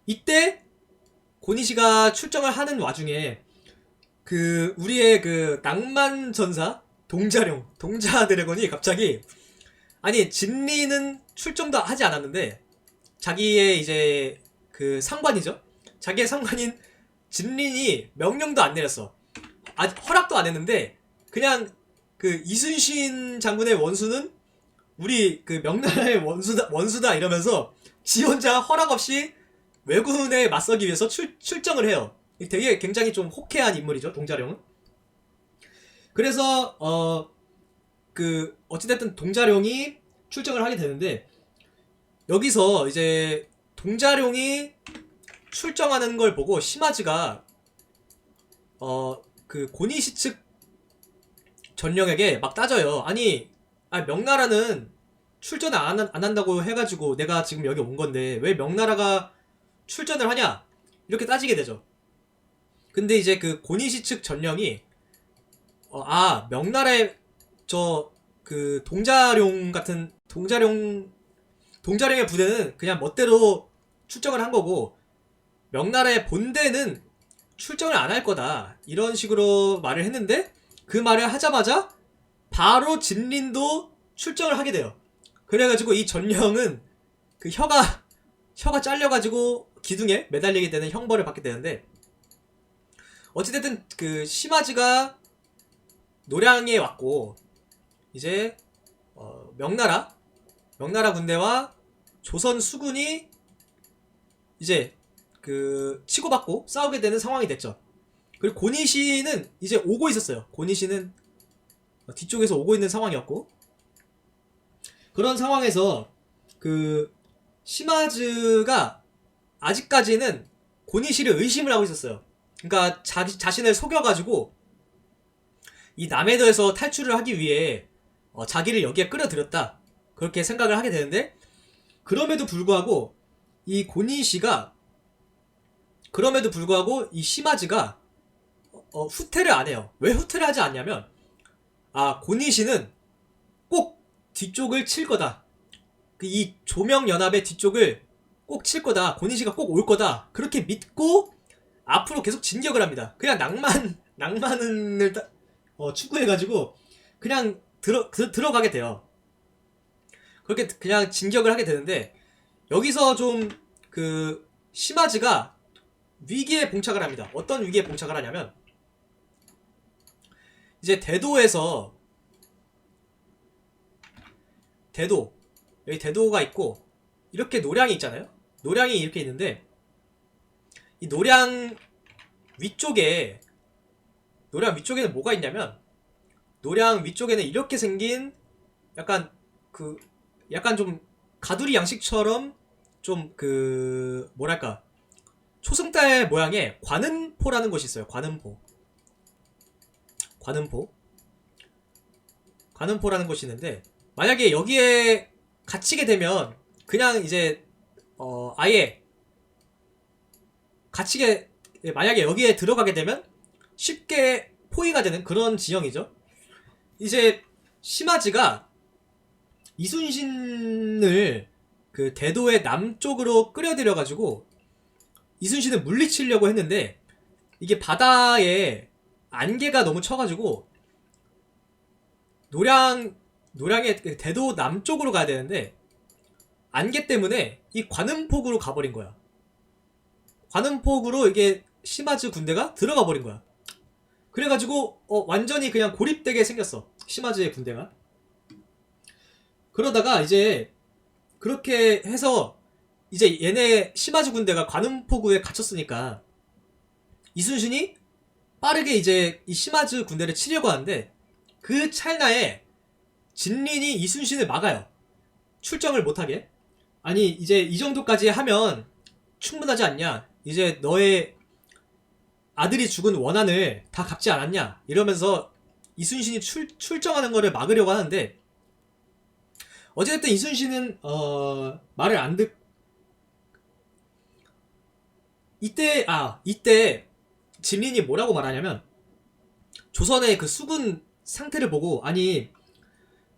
이때 고니시가 출정을 하는 와중에 그 우리의 그 낭만 전사 동자 드래곤이 갑자기, 아니 진리는 출정도 하지 않았는데 자기의 이제 그 상관이죠. 자기의 상관인 진린이 명령도 안 내렸어. 허락도 안 했는데 그냥 그 이순신 장군의 원수는 우리 그 명나라의 원수다 이러면서 지 혼자 허락 없이 왜군에 맞서기 위해서 출정을 해요. 되게 굉장히 좀 호쾌한 인물이죠, 동자룡은. 그래서 그 어찌됐든 동자룡이 출정을 하게 되는데, 여기서 이제 동자룡이 출정하는 걸 보고 심화즈가 그 고니시 측 전령에게 막 따져요. 아니 명나라는 출전을 안 한다고 해가지고 내가 지금 여기 온 건데 왜 명나라가 출전을 하냐, 이렇게 따지게 되죠. 근데 이제 그 고니시 측 전령이 명나라의 그 동자룡의 부대는 그냥 멋대로 출정을 한 거고 명나라의 본대는 출정을 안 할 거다, 이런 식으로 말을 했는데, 그 말을 하자마자 바로 진린도 출정을 하게 돼요. 그래가지고 이 전령은 그 혀가 잘려가지고 기둥에 매달리게 되는 형벌을 받게 되는데, 어찌됐든 그 심화즈가 노량에 왔고 이제 명나라 군대와 조선 수군이 이제 그 치고받고 싸우게 되는 상황이 됐죠. 그리고 고니시는 이제 오고 있었어요. 고니시는 뒤쪽에서 오고 있는 상황이었고, 그런 상황에서 그 심화즈가 아직까지는 고니시를 의심을 하고 있었어요. 그러니까 자신을 속여가지고 이 남해도에서 탈출을 하기 위해 자기를 여기에 끌어들였다, 그렇게 생각을 하게 되는데, 그럼에도 불구하고 이 고니시가, 그럼에도 불구하고 이 심화즈가 후퇴를 안 해요. 왜 후퇴를 하지 않냐면, 고니시는 꼭 뒤쪽을 칠 거다, 이 조명연합의 뒤쪽을 꼭 칠 거다, 고니시가 꼭 올 거다, 그렇게 믿고 앞으로 계속 진격을 합니다. 그냥 낭만을 추구해가지고 그냥 들어가게 돼요. 그렇게 그냥 진격을 하게 되는데, 여기서 좀 그 심화즈가 위기에 봉착을 합니다. 어떤 위기에 봉착을 하냐면 이제 대도에서 대도 여기 대도가 있고 이렇게 노량이 있잖아요. 노량이 이렇게 있는데 이 노량 위쪽에는 뭐가 있냐면 노량 위쪽에는 이렇게 생긴 약간 약간 좀 가두리 양식처럼 좀 뭐랄까 초승달 모양의 관음포라는 곳이 있어요. 관음포라는 곳이 있는데 만약에 여기에 갇히게 되면 그냥 이제 아예 만약에 여기에 들어가게 되면 쉽게 포위가 되는 그런 지형이죠. 이제 시마즈가 이순신을 그 대도의 남쪽으로 끌어들여가지고 이순신을 물리치려고 했는데 이게 바다에 안개가 너무 쳐가지고 노량의 대도 남쪽으로 가야 되는데 안개 때문에 이 관음폭으로 가버린 거야. 관음폭으로 이게 시마즈 군대가 들어가 버린 거야. 그래가지고 완전히 그냥 고립되게 생겼어. 시마즈의 군대가. 그러다가 이제 그렇게 해서 이제 얘네 시마즈 군대가 관음포구에 갇혔으니까 이순신이 빠르게 이제 이 시마즈 군대를 치려고 하는데 그 찰나에 진린이 이순신을 막아요. 출정을 못하게. 아니 이제 이 정도까지 하면 충분하지 않냐. 이제 너의 아들이 죽은 원한을 다 갚지 않았냐 이러면서 이순신이 출정하는 거를 막으려고 하는데 어쨌든 이순신은 말을 안 듣. 이때 진린이 뭐라고 말하냐면 조선의 그 수군 상태를 보고 아니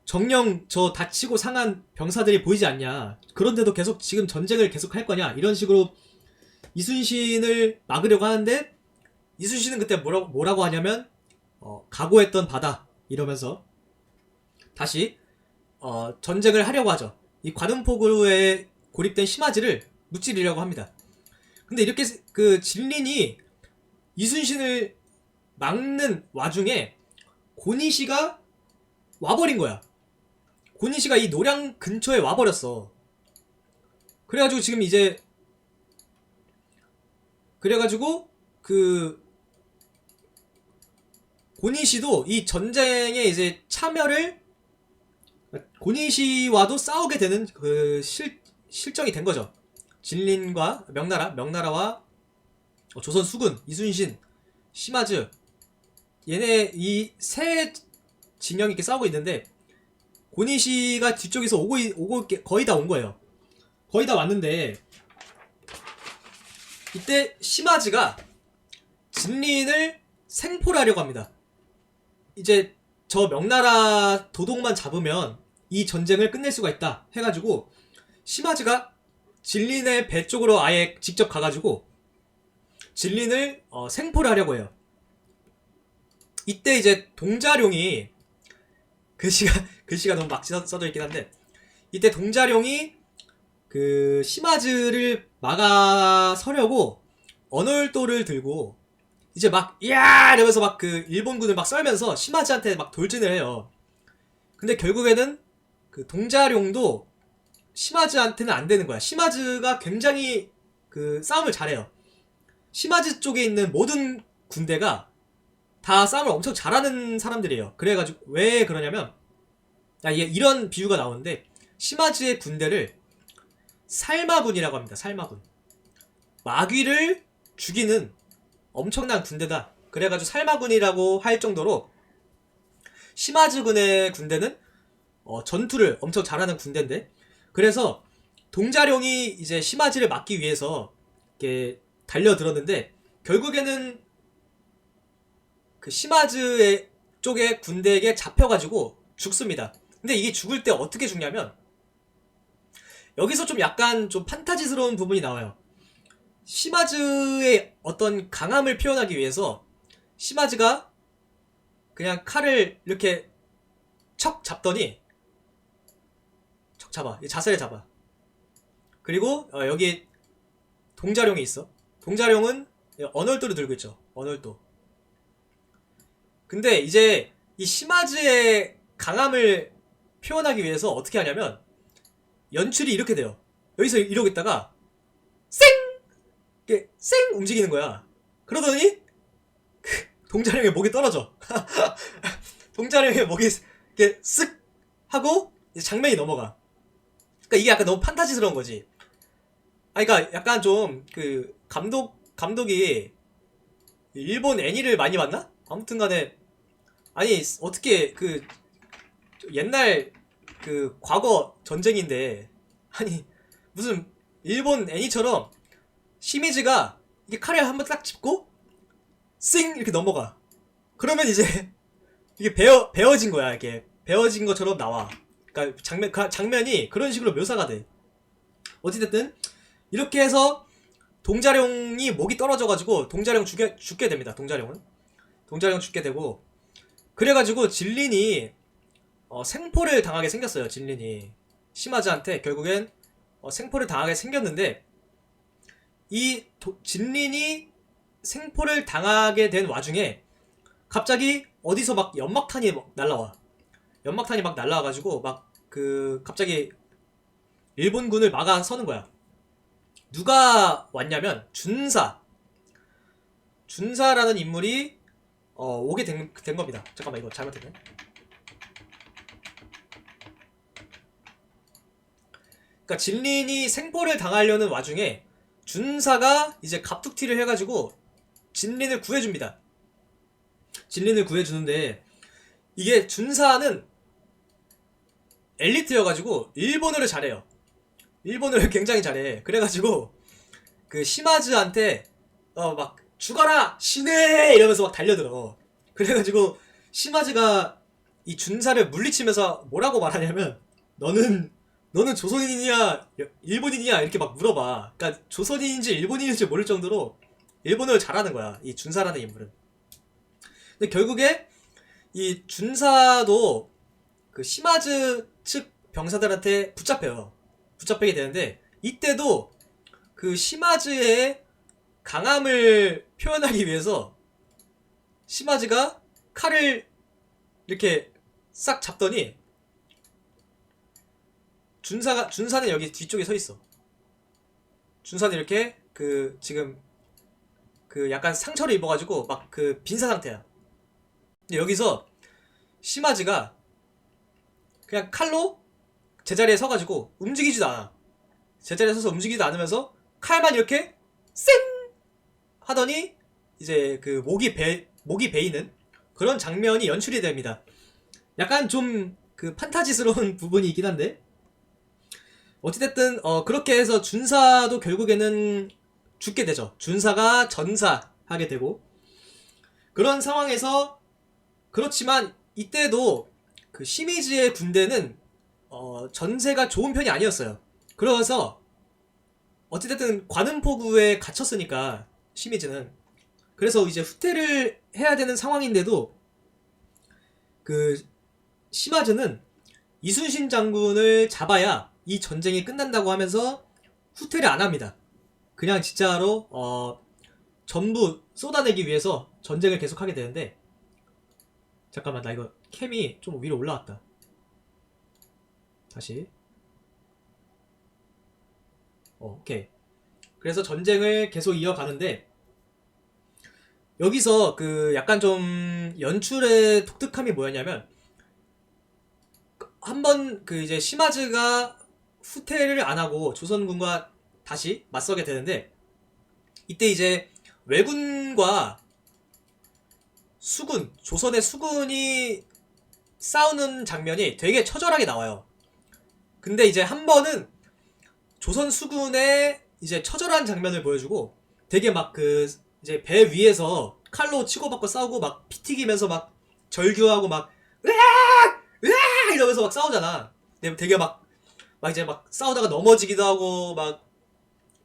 정령 저 다치고 상한 병사들이 보이지 않냐. 그런데도 계속 지금 전쟁을 계속 할 거냐. 이런 식으로 이순신을 막으려고 하는데 이순신은 그때 뭐라고 하냐면 각오했던 바다 이러면서 다시 전쟁을 하려고 하죠. 이 관음포구에 고립된 시마즈를 무찌르려고 합니다. 근데 이렇게 그 진린이 이순신을 막는 와중에 고니시가 와버린 거야. 고니시가 이 노량 근처에 와버렸어. 그래가지고 지금 이제 그 고니시도 이 전쟁에 이제 참여를 고니시와도 싸우게 되는 그 실정이 된 거죠. 진린과 명나라와 조선 수군, 이순신, 시마즈 얘네 이 세 진영이 이렇게 싸우고 있는데 고니시가 뒤쪽에서 오고 거의 다 온 거예요. 거의 다 왔는데 이때 시마즈가 진린을 생포를 하려고 합니다. 이제 저 명나라 도독만 잡으면 이 전쟁을 끝낼 수가 있다 해가지고 시마즈가 진린의 배 쪽으로 아예 직접 가가지고 진린을 생포를 하려고 해요. 이때 이제 동자룡이 글씨가 너무 막 써져 있긴 한데 이때 동자룡이 그 시마즈를 막아서려고 언월도를 들고 이제 막 이야 이러면서 막 그 일본군을 막 썰면서 시마즈한테 막 돌진을 해요. 근데 결국에는 그 동자룡도 시마즈한테는 안 되는 거야. 시마즈가 굉장히 그 싸움을 잘해요. 시마즈 쪽에 있는 모든 군대가 다 싸움을 엄청 잘하는 사람들이에요. 그래가지고 왜 그러냐면 이런 비유가 나오는데 시마즈의 군대를 살마군이라고 합니다. 살마군. 마귀를 죽이는 엄청난 군대다. 그래가지고 살마군이라고 할 정도로 시마즈군의 군대는 전투를 엄청 잘하는 군대인데 그래서 동자룡이 이제 시마즈를 막기 위해서 이렇게 달려들었는데 결국에는 그 시마즈의 쪽의 군대에게 잡혀가지고 죽습니다. 근데 이게 죽을 때 어떻게 죽냐면 여기서 좀 약간 좀 판타지스러운 부분이 나와요. 시마즈의 어떤 강함을 표현하기 위해서 시마즈가 그냥 칼을 이렇게 척 잡더니 척 잡아. 자세를 잡아. 그리고 여기 동자룡이 있어. 동자룡은 언월도를 들고 있죠. 언월도. 근데 이제 이 시마즈의 강함을 표현하기 위해서 어떻게 하냐면 연출이 이렇게 돼요. 여기서 이러고 있다가 쌩! 이렇게 쌩! 움직이는 거야. 그러더니 동자령의 목이 떨어져. 동자령의 목이 이렇게 쓱 하고 이제 장면이 넘어가. 그러니까 이게 약간 너무 판타지스러운 거지. 아, 그러니까 약간 좀 그 감독이 일본 애니를 많이 봤나? 아무튼간에 아니 어떻게 그 옛날 그 과거 전쟁인데 아니 무슨 일본 애니처럼 시미즈가 이게 칼을 한번 딱 짚고 쌩 이렇게 넘어가. 그러면 이제 이게 베어진 거야. 이게 베어진 것처럼 나와. 그러니까 장면이 그런 식으로 묘사가 돼. 어찌됐든 이렇게 해서 동자룡이 목이 떨어져가지고 동자룡 죽게 됩니다. 동자룡 죽게 되고 그래가지고 진린이 생포를 당하게 생겼어요. 진린이 시마즈한테 결국엔 생포를 당하게 생겼는데 이 진린이 생포를 당하게 된 와중에 갑자기 어디서 막 연막탄이 막 날라와가지고 막 그 갑자기 일본군을 막아서는 거야. 누가 왔냐면 준사라는 인물이 오게 된 겁니다. 잠깐만 이거 잘못했네. 그러니까 진린이 생포를 당하려는 와중에 준사가 이제 갑툭튀를 해가지고 진린을 구해줍니다. 진린을 구해주는데 이게 준사는 엘리트여가지고 일본어를 잘해요. 일본어를 굉장히 잘해. 그래가지고 그 시마즈한테 막 죽어라 신해 이러면서 막 달려들어. 그래가지고 시마즈가 이 준사를 물리치면서 뭐라고 말하냐면 너는 조선인이냐 일본인이냐 이렇게 막 물어봐. 그러니까 조선인인지 일본인인지 모를 정도로 일본어를 잘하는 거야. 이 준사라는 인물은. 근데 결국에 이 준사도 그 시마즈 측 병사들한테 붙잡히게 되는데 이때도 그 시마즈의 강함을 표현하기 위해서 시마즈가 칼을 이렇게 싹 잡더니 준사는 여기 뒤쪽에 서 있어. 준사는 이렇게 그 지금 그 약간 상처를 입어가지고 막 그 빈사 상태야. 근데 여기서 시마즈가 그냥 칼로 제자리에 서가지고 움직이지도 않아. 제자리에 서서 움직이지도 않으면서 칼만 이렇게 쌩 하더니 이제 그 목이 베이는 그런 장면이 연출이 됩니다. 약간 좀 그 판타지스러운 부분이 있긴 한데 어찌됐든 그렇게 해서 준사도 결국에는 죽게 되죠. 준사가 전사하게 되고 그런 상황에서 그렇지만 이때도 그 시미즈의 군대는 전세가 좋은 편이 아니었어요. 그래서 어찌됐든 관음포구에 갇혔으니까 시미즈는 그래서 이제 후퇴를 해야 되는 상황인데도 그 시마즈는 이순신 장군을 잡아야 이 전쟁이 끝난다고 하면서 후퇴를 안 합니다. 그냥 진짜로 전부 쏟아내기 위해서 전쟁을 계속하게 되는데 잠깐만 나 이거 캠이 좀 위로 올라왔다. 다시 오케이. 그래서 전쟁을 계속 이어가는데 여기서 그 약간 좀 연출의 독특함이 뭐였냐면 한번 그 이제 시마즈가 후퇴를 안 하고 조선군과 다시 맞서게 되는데 이때 이제 왜군과 수군, 조선의 수군이 싸우는 장면이 되게 처절하게 나와요. 근데 이제 한 번은 조선 수군의 이제 처절한 장면을 보여주고 되게 막 그 이제 배 위에서 칼로 치고받고 싸우고 막 피 튀기면서 막 절규하고 막 으악! 으악! 이러면서 막 싸우잖아. 근데 되게 막 이제 막 싸우다가 넘어지기도 하고 막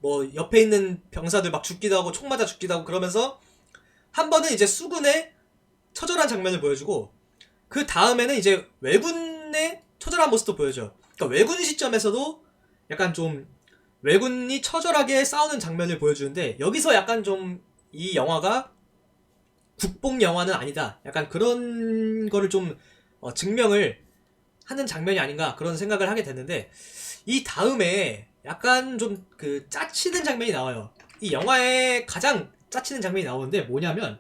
뭐 옆에 있는 병사들 막 죽기도 하고 총 맞아 죽기도 하고 그러면서 한 번은 이제 수군의 처절한 장면을 보여주고 그 다음에는 이제 왜군의 처절한 모습도 보여줘. 그러니까 왜군 시점에서도 약간 좀 왜군이 처절하게 싸우는 장면을 보여주는데 여기서 약간 좀 이 영화가 국뽕 영화는 아니다. 약간 그런 거를 좀 증명을 하는 장면이 아닌가 그런 생각을 하게 됐는데, 이 다음에 약간 좀 그 짜치는 장면이 나와요. 이 영화에 가장 짜치는 장면이 나오는데 뭐냐면,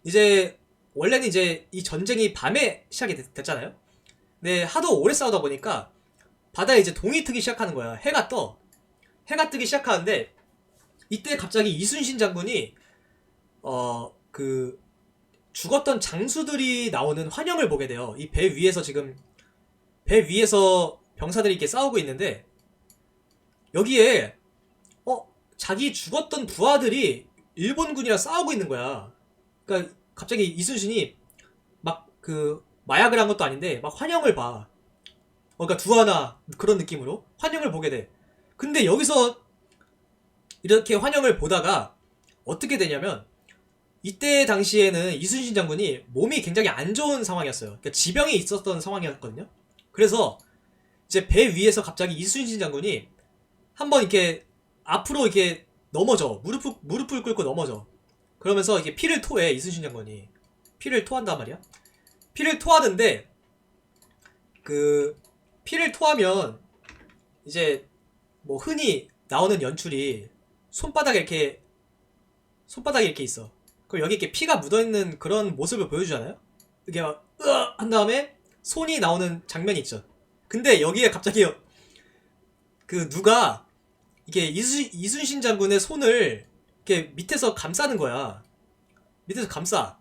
이제 원래는 이제 이 전쟁이 밤에 시작이 됐잖아요. 근데 하도 오래 싸우다 보니까 바다에 이제 동이 트기 시작하는 거야. 해가 뜨기 시작하는데, 이때 갑자기 이순신 장군이 그 죽었던 장수들이 나오는 환영을 보게 돼요. 이 배 위에서 지금 배 위에서 병사들이 이렇게 싸우고 있는데, 여기에 자기 죽었던 부하들이 일본군이랑 싸우고 있는 거야. 그러니까 갑자기 이순신이 막 그 마약을 한 것도 아닌데 막 환영을 봐. 그러니까 두하나 그런 느낌으로 환영을 보게 돼. 근데 여기서 이렇게 환영을 보다가 어떻게 되냐면, 이때 당시에는 이순신 장군이 몸이 굉장히 안 좋은 상황이었어요. 그러니까 지병이 있었던 상황이었거든요. 그래서 이제 배 위에서 갑자기 이순신 장군이 한번 이렇게 앞으로 이렇게 넘어져. 무릎을 꿇고 넘어져. 그러면서 이게 피를 토해. 이순신 장군이 피를 토한단 말이야. 피를 토하는데, 그 피를 토하면 이제 뭐 흔히 나오는 연출이 손바닥에 이렇게 있어. 그럼 여기 이렇게 피가 묻어있는 그런 모습을 보여주잖아요. 이렇게 막 으아 한 다음에 손이 나오는 장면이 있죠. 근데 여기에 갑자기 그 누가 이게 이순신 장군의 손을 이렇게 밑에서 감싸는 거야. 밑에서 감싸.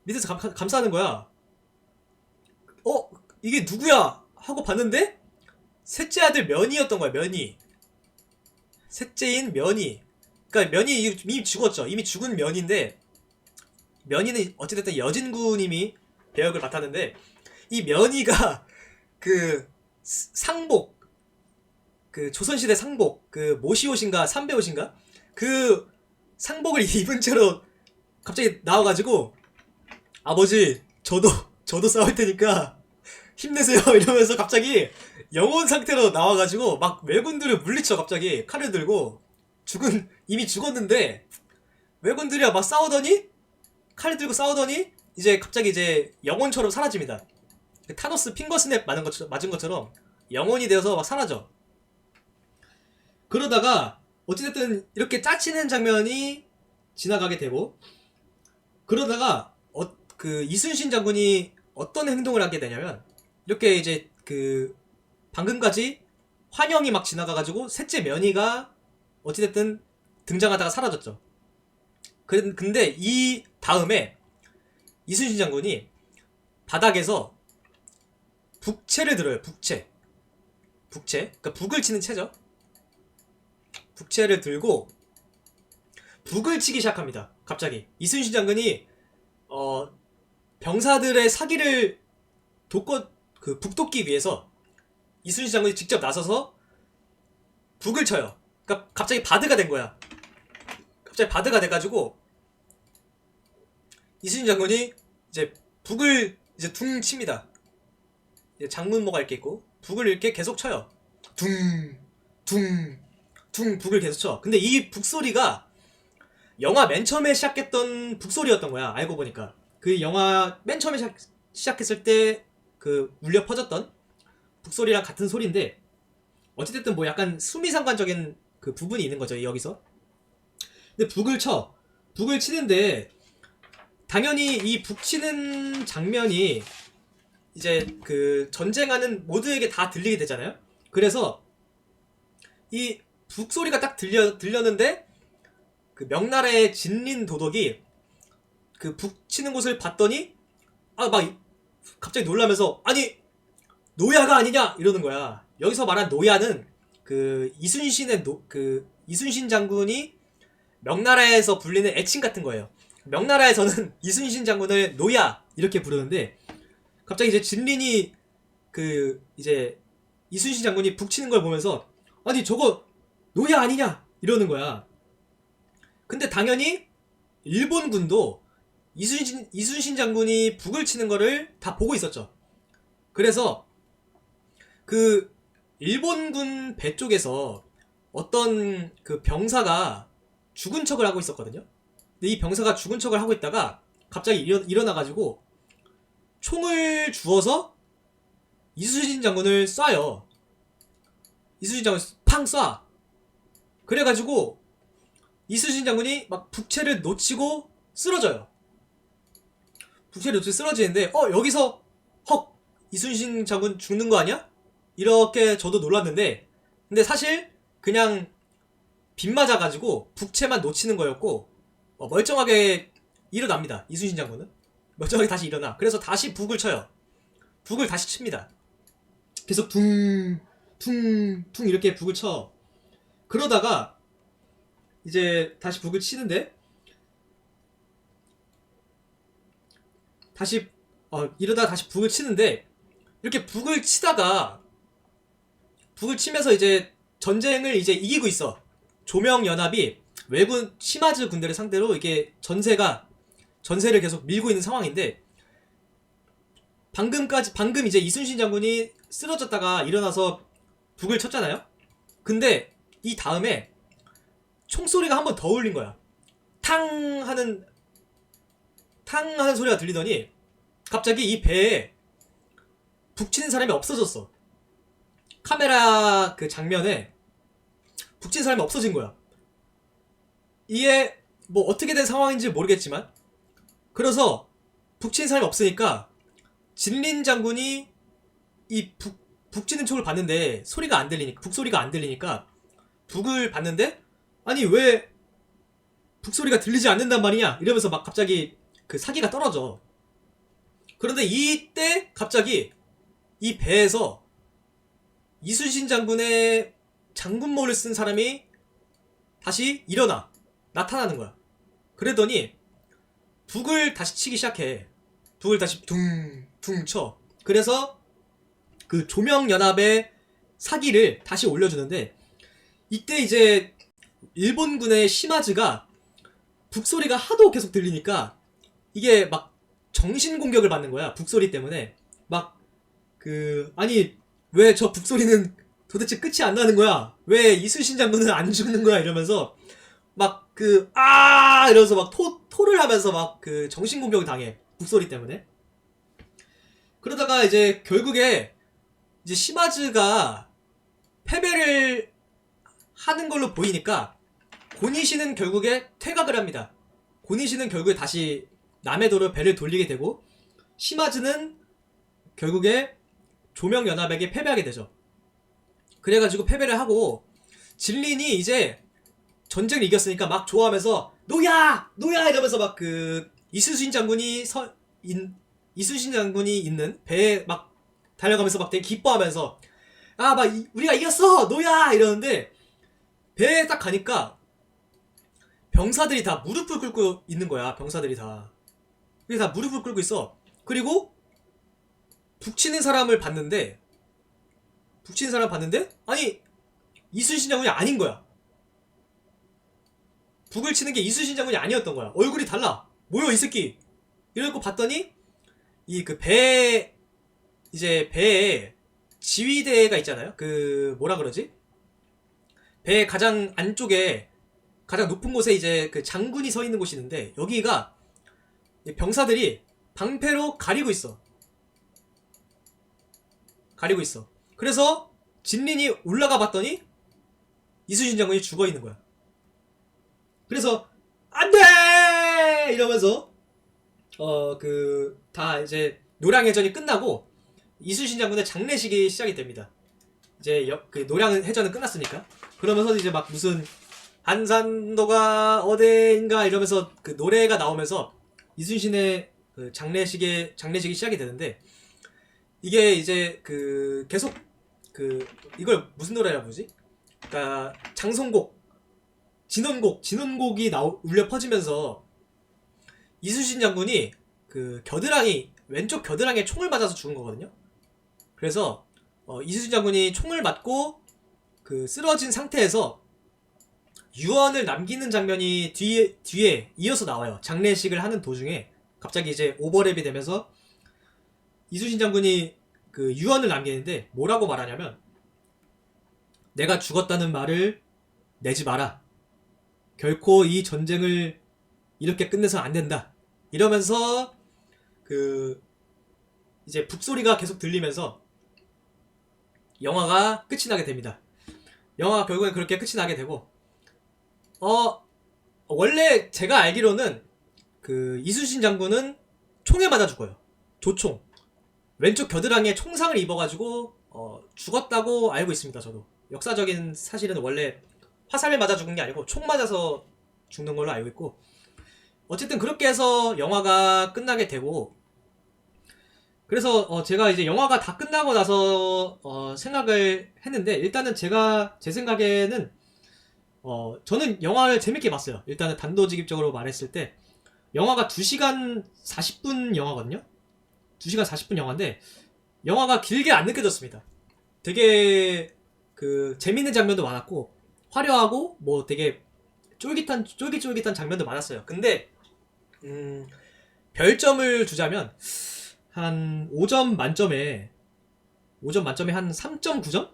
밑에서 감싸는 거야. 이게 누구야? 하고 봤는데 셋째 아들 면이었던 거야. 면이. 셋째인 면이. 그러니까 면이 이미 죽었죠. 이미 죽은 면인데, 면이는 어찌됐든 여진구님이 배역을 맡았는데, 이 면이가 그 상복, 그 조선시대 상복, 그 모시옷인가 삼배옷인가 그 상복을 입은 채로 갑자기 나와가지고, 아버지 저도 싸울 테니까 힘내세요 이러면서 갑자기 영혼 상태로 나와가지고 막 왜군들을 물리쳐. 갑자기 칼을 들고, 이미 죽었는데 왜군들이야 막 싸우더니, 칼을 들고 싸우더니 이제 갑자기 이제 영혼처럼 사라집니다. 타노스 핑거스냅 맞은 것처럼 영혼이 되어서 막 사라져. 그러다가 어찌됐든 이렇게 짜치는 장면이 지나가게 되고, 그러다가 그 이순신 장군이 어떤 행동을 하게 되냐면, 이렇게 이제 그 방금까지 환영이 막 지나가가지고 셋째 면이가 어찌됐든 등장하다가 사라졌죠. 근데 이 다음에 이순신 장군이 바닥에서 북채를 들어요. 북채. 그러니까 북을 치는 채죠. 북채를 들고 북을 치기 시작합니다. 갑자기 이순신 장군이 병사들의 사기를 북돋기 위해서 이순신 장군이 직접 나서서 북을 쳐요. 그러니까 갑자기 바드가 된 거야. 갑자기 바드가 돼가지고 이순신 장군이 이제 북을 이제 둥 칩니다. 장문모가 이렇게 있고 북을 이렇게 계속 쳐요. 둥 북을 계속 쳐. 근데 이 북소리가 영화 맨 처음에 시작했던 북소리였던 거야. 알고 보니까 그 영화 맨 처음에 시작했을 때 그 울려 퍼졌던 북소리랑 같은 소리인데, 어찌됐든 뭐 약간 수미상관적인 그 부분이 있는 거죠 여기서. 근데 북을 치는데, 당연히 이 북치는 장면이 이제 그 전쟁하는 모두에게 다 들리게 되잖아요. 그래서 이 북소리가 딱 들렸는데, 그 명나라의 진린 도덕이 그 북치는 곳을 봤더니 막 갑자기 놀라면서, 아니 노야가 아니냐 이러는 거야. 여기서 말한 노야는 그 이순신 장군이 명나라에서 불리는 애칭 같은 거예요. 명나라에서는 이순신 장군을 노야 이렇게 부르는데, 갑자기 이제 진린이 그 이제 이순신 장군이 북치는 걸 보면서, 아니 저거 노야 아니냐 이러는 거야. 근데 당연히 일본군도 이순신 장군이 북을 치는 거를 다 보고 있었죠. 그래서 그 일본군 배 쪽에서 어떤 그 병사가 죽은 척을 하고 있었거든요. 근데 이 병사가 죽은 척을 하고 있다가 갑자기 일어나가지고 총을 주워서 이순신 장군을 쏴요. 이순신 장군 팡 쏴. 그래가지고 이순신 장군이 막 북채를 놓치고 쓰러져요. 북채를 놓치고 쓰러지는데 여기서 헉 이순신 장군 죽는 거 아니야? 이렇게 저도 놀랐는데 근데 사실 그냥 빗 맞아가지고 북채만 놓치는 거였고 멀쩡하게 일어납니다. 이순신 장군은 멀쩡하게 다시 일어나. 그래서 다시 북을 쳐요. 북을 다시 칩니다. 계속 퉁퉁퉁 이렇게 북을 쳐. 그러다가 이제 다시 북을 치는데 다시 이러다가 다시 북을 치는데 이렇게 북을 치다가 북을 치면서 이제 전쟁을 이제 이기고 있어. 조명연합이 왜군 시마즈 군대를 상대로 이게 전세를 계속 밀고 있는 상황인데 방금 이제 이순신 장군이 쓰러졌다가 일어나서 북을 쳤잖아요. 근데 이 다음에 총소리가 한 번 더 울린 거야. 탕 하는 소리가 들리더니 갑자기 이 배에 북치는 사람이 없어졌어. 카메라 그 장면에 북치는 사람이 없어진 거야. 이게 뭐 어떻게 된 상황인지 모르겠지만 그래서 북치는 사람이 없으니까 진린 장군이 이 북치는 총을 봤는데 소리가 안 들리니까 북소리가 안 들리니까 북을 봤는데 아니 왜 북소리가 들리지 않는단 말이냐 이러면서 막 갑자기 그 사기가 떨어져. 그런데 이때 갑자기 이 배에서 이순신 장군의 장군모를 쓴 사람이 다시 나타나는 거야. 그러더니 북을 다시 치기 시작해. 북을 다시 둥둥 쳐. 그래서 그 조명연합의 사기를 다시 올려주는데 이때 이제 일본군의 시마즈가 북소리가 하도 계속 들리니까 이게 막 정신공격을 받는 거야. 북소리 때문에. 막 아니 왜 저 북소리는 도대체 끝이 안 나는 거야? 왜 이순신 장군은 안 죽는 거야? 이러면서 막 이러면서 막 토를 하면서 막 정신공격을 당해. 북소리 때문에. 그러다가 이제 결국에 이제 시마즈가 패배를 하는 걸로 보이니까 고니시는 결국에 퇴각을 합니다. 고니시는 결국에 다시 남해도로 배를 돌리게 되고 시마즈는 결국에 조명연합에게 패배하게 되죠. 그래가지고 패배를 하고 진린이 이제 전쟁을 이겼으니까 막 좋아하면서 노야! 노야! 이러면서 막 이순신 장군이 있는 배에 막 달려가면서 막 되게 기뻐하면서 우리가 이겼어! 노야! 이러는데 배에 딱 가니까 병사들이 다 무릎을 꿇고 있는 거야. 병사들이 다. 그래서 다 무릎을 꿇고 있어. 그리고 북치는 사람을 봤는데 아니 이순신 장군이 아닌 거야. 북을 치는 게 이순신 장군이 아니었던 거야. 얼굴이 달라. 뭐야 이 새끼. 이러고 봤더니 이 배에 지휘대가 있잖아요. 뭐라 그러지? 배 가장 안쪽에 가장 높은 곳에 이제 장군이 서 있는 곳이 있는데 여기가 병사들이 방패로 가리고 있어. 그래서 진린이 올라가 봤더니 이순신 장군이 죽어 있는 거야. 그래서 안돼! 이러면서 다 이제 노량해전이 끝나고 이순신 장군의 장례식이 시작이 됩니다. 이제 노량해전은 끝났으니까. 그러면서 이제 막 무슨 한산도가 어디인가 이러면서 노래가 나오면서 이순신의 장례식이 시작이 되는데 이게 이제 계속 이걸 무슨 노래라 부르지? 그러니까 장송곡, 진원곡이 울려 퍼지면서 이순신 장군이 왼쪽 겨드랑이에 총을 맞아서 죽은 거거든요. 그래서 이순신 장군이 총을 맞고 쓰러진 상태에서 유언을 남기는 장면이 뒤에 이어서 나와요. 장례식을 하는 도중에 갑자기 이제 오버랩이 되면서 이순신 장군이 유언을 남기는데 뭐라고 말하냐면 내가 죽었다는 말을 내지 마라. 결코 이 전쟁을 이렇게 끝내서 안 된다. 이러면서 그 이제 북소리가 계속 들리면서 영화가 끝이 나게 됩니다. 영화가 결국엔 그렇게 끝이 나게 되고, 원래 제가 알기로는 그 이순신 장군은 총에 맞아 죽어요. 조총. 왼쪽 겨드랑이에 총상을 입어가지고 죽었다고 알고 있습니다. 저도 역사적인 사실은 원래 화살을 맞아 죽은 게 아니고 총 맞아서 죽는 걸로 알고 있고, 어쨌든 그렇게 해서 영화가 끝나게 되고, 그래서 제가 이제 영화가 다 끝나고 나서 생각을 했는데, 일단은 제가 제 생각에는 저는 영화를 재밌게 봤어요. 일단은 단도직입적으로 말했을 때 영화가 2시간 40분 영화거든요. 2시간 40분 영화인데 영화가 길게 안 느껴졌습니다. 되게 그 재밌는 장면도 많았고 화려하고 뭐 되게 쫄깃쫄깃한 장면도 많았어요. 근데 별점을 주자면 한 5점 만점에 한 3.9점?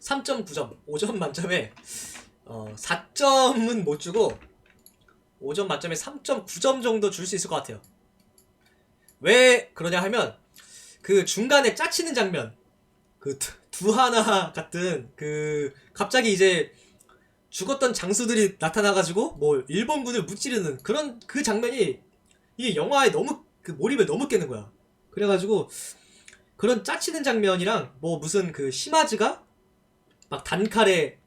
3.9점. 5점 만점에 4점은 못 주고 5점 만점에 3.9점 정도 줄 수 있을 것 같아요. 왜 그러냐 하면 그 중간에 짜치는 장면, 그 두하나 같은 그 갑자기 이제 죽었던 장수들이 나타나가지고 뭐 일본군을 무찌르는 그런 그 장면이 이게 영화에 너무 그 몰입을 너무 깨는 거야. 그래가지고 그런 짜치는 장면이랑 뭐 무슨 그 시마즈가 막 단칼에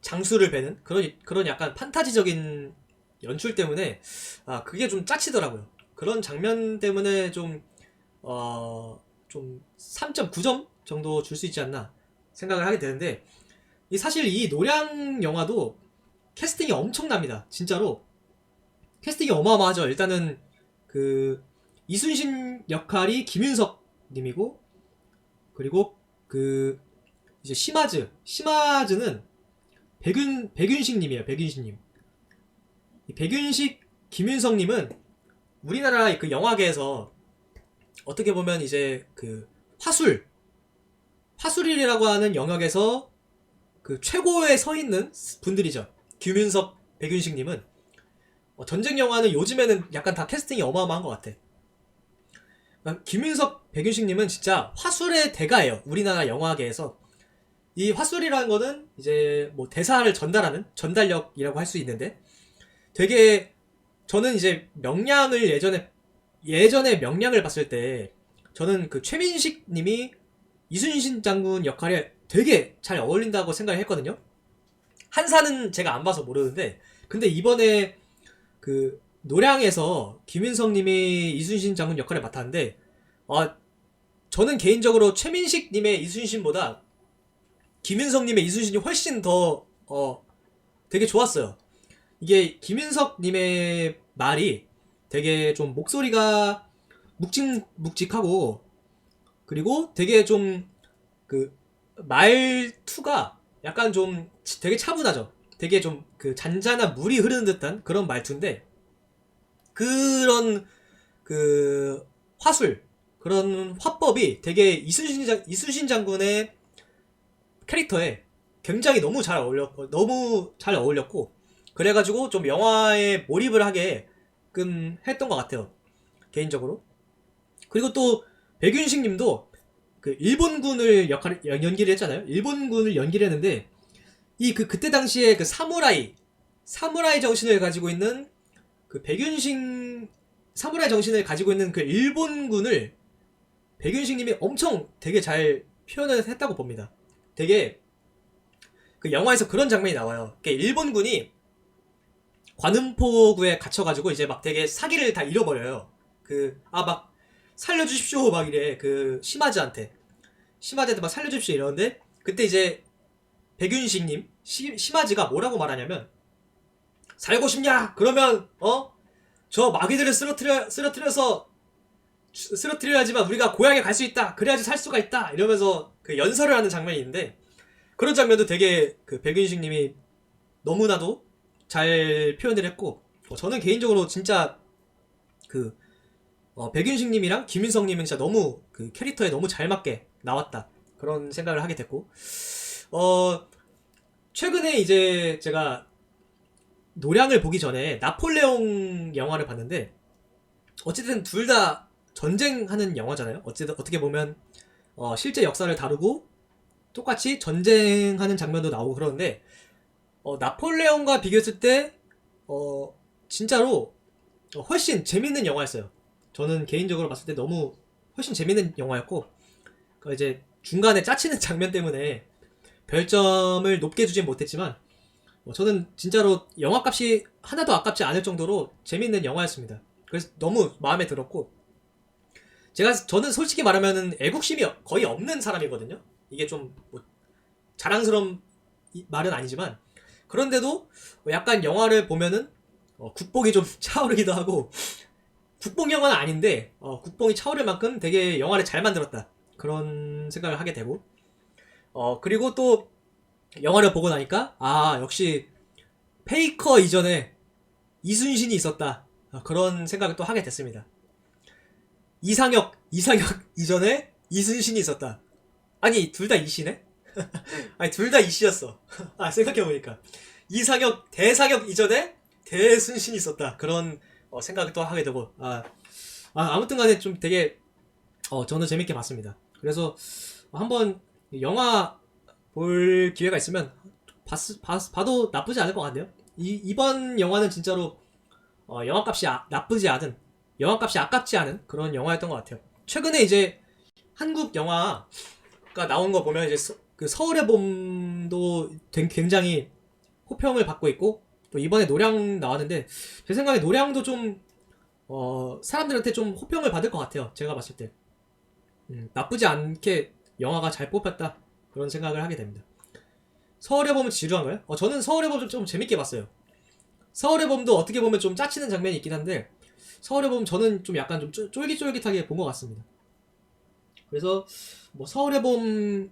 장수를 베는 그런 약간 판타지적인 연출 때문에 그게 좀 짜치더라고요. 그런 장면 때문에 좀 3.9점 정도 줄 수 있지 않나 생각을 하게 되는데, 사실 이 노량 영화도 캐스팅이 엄청납니다. 진짜로 캐스팅이 어마어마하죠. 일단은 그 이순신 역할이 김윤석 님이고, 그리고 그 이제 시마즈는 백윤식 님이에요. 백윤식 님. 백윤식 김윤석 님은 우리나라 그 영화계에서 어떻게 보면 이제 그 화술이라고 하는 영역에서 그 최고에 서 있는 분들이죠. 김윤석, 백윤식 님은 전쟁 영화는 요즘에는 약간 다 캐스팅이 어마어마한 것 같아. 김윤석, 백윤식 님은 진짜 화술의 대가예요. 우리나라 영화계에서. 이 화술이라는 거는 이제 뭐 대사를 전달하는 전달력이라고 할 수 있는데, 되게 저는 이제 명량을 예전에 명량을 봤을 때 저는 그 최민식 님이 이순신 장군 역할에 되게 잘 어울린다고 생각을 했거든요. 한사는 제가 안 봐서 모르는데, 근데 이번에 그 노량에서 김윤석 님이 이순신 장군 역할을 맡았는데 저는 개인적으로 최민식 님의 이순신보다 김윤석 님의 이순신이 훨씬 더 되게 좋았어요. 이게 김윤석 님의 말이 되게 좀 목소리가 묵직묵직하고, 그리고 되게 좀 그 말투가 약간 좀 되게 차분하죠. 되게 좀 그 잔잔한 물이 흐르는 듯한 그런 말투인데, 그런 그 그런 화법이 되게 이순신 장군의 캐릭터에 굉장히 너무 잘 어울렸고, 그래가지고 좀 영화에 몰입을 하게 했던 것 같아요, 개인적으로. 그리고 또 백윤식 님도 그 일본군을 연기를 했잖아요. 일본군을 연기를 했는데, 그때 당시에 그 사무라이 정신을 가지고 있는 그 사무라이 정신을 가지고 있는 그 일본군을 백윤식 님이 엄청 되게 잘 표현을 했다고 봅니다. 되게 그 영화에서 그런 장면이 나와요. 일본군이 관음포구에 갇혀가지고 이제 막 되게 사기를 다 잃어버려요. 막 살려주십시오 막 이래. 그 시마즈한테 막 살려주십시오 이러는데, 그때 이제 백윤식님 시마즈가 뭐라고 말하냐면, 살고 싶냐? 그러면 저 마귀들을 쓰러뜨려야지만 우리가 고향에 갈 수 있다. 그래야지 살 수가 있다. 이러면서 그 연설을 하는 장면이 있는데, 그런 장면도 되게 그 백윤식님이 너무나도 잘 표현을 했고, 저는 개인적으로 진짜 그 백윤식님이랑 김윤석님은 진짜 너무 그 캐릭터에 너무 잘 맞게 나왔다, 그런 생각을 하게 됐고, 최근에 이제 제가 노량을 보기 전에 나폴레옹 영화를 봤는데, 어쨌든 둘 다 전쟁하는 영화잖아요. 어쨌든 어떻게 보면 실제 역사를 다루고 똑같이 전쟁하는 장면도 나오고 그러는데, 나폴레옹과 비교했을 때 진짜로 훨씬 재밌는 영화였어요. 저는 개인적으로 봤을 때 너무 훨씬 재밌는 영화였고, 이제 중간에 짜치는 장면 때문에 별점을 높게 주진 못했지만, 저는 진짜로 영화값이 하나도 아깝지 않을 정도로 재밌는 영화였습니다. 그래서 너무 마음에 들었고, 저는 솔직히 말하면 애국심이 거의 없는 사람이거든요. 이게 좀뭐 자랑스러운 말은 아니지만, 그런데도 약간 영화를 보면은 국뽕이 좀 차오르기도 하고, 국뽕 영화는 아닌데 국뽕이 차오를 만큼 되게 영화를 잘 만들었다, 그런 생각을 하게 되고, 그리고 또 영화를 보고 나니까 역시 페이커 이전에 이순신이 있었다, 그런 생각을 또 하게 됐습니다. 이상혁 이전에 이순신이 있었다. 아니 둘 다 이씨네? 아니 둘 다 이씨였어. 생각해보니까 대상혁 이전에 대순신이 있었다, 그런 생각을 또 하게 되고, 아무튼 간에 좀 되게 저는 재밌게 봤습니다. 그래서 한번 영화 볼 기회가 있으면 봐도 나쁘지 않을 것 같네요. 이번 영화는 진짜로 영화값이 나쁘지 않은, 영화값이 아깝지 않은 그런 영화였던 것 같아요. 최근에 이제 한국 영화가 나온 거 보면 이제 그 서울의 봄도 굉장히 호평을 받고 있고, 또 이번에 노량 나왔는데, 제 생각에 노량도 좀 사람들한테 좀 호평을 받을 것 같아요. 제가 봤을 때 나쁘지 않게 영화가 잘 뽑혔다, 그런 생각을 하게 됩니다. 서울의 봄은 지루한가요? 저는 서울의 봄 좀 재밌게 봤어요. 서울의 봄도 어떻게 보면 좀 짜치는 장면이 있긴 한데, 서울의 봄 저는 좀 약간 좀 쫄깃쫄깃하게 본 것 같습니다. 그래서 뭐 서울의 봄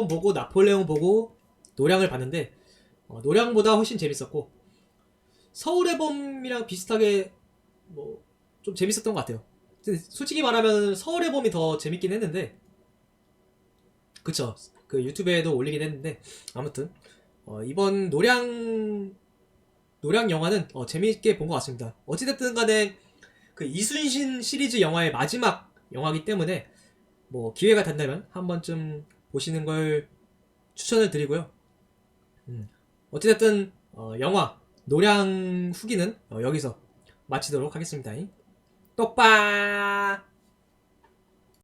보고 나폴레옹 보고 노량을 봤는데, 노량보다 훨씬 재밌었고, 서울의 봄이랑 비슷하게 뭐 좀 재밌었던 것 같아요. 솔직히 말하면 서울의 봄이 더 재밌긴 했는데, 그쵸, 그 유튜브에도 올리긴 했는데, 아무튼 이번 노량 영화는 재밌게 본 것 같습니다. 어찌됐든 간에 그 이순신 시리즈 영화의 마지막 영화이기 때문에 뭐 기회가 된다면 한 번쯤 보시는 걸 추천을 드리고요. 어찌됐든 영화 노량 후기는 여기서 마치도록 하겠습니다. 똑빠.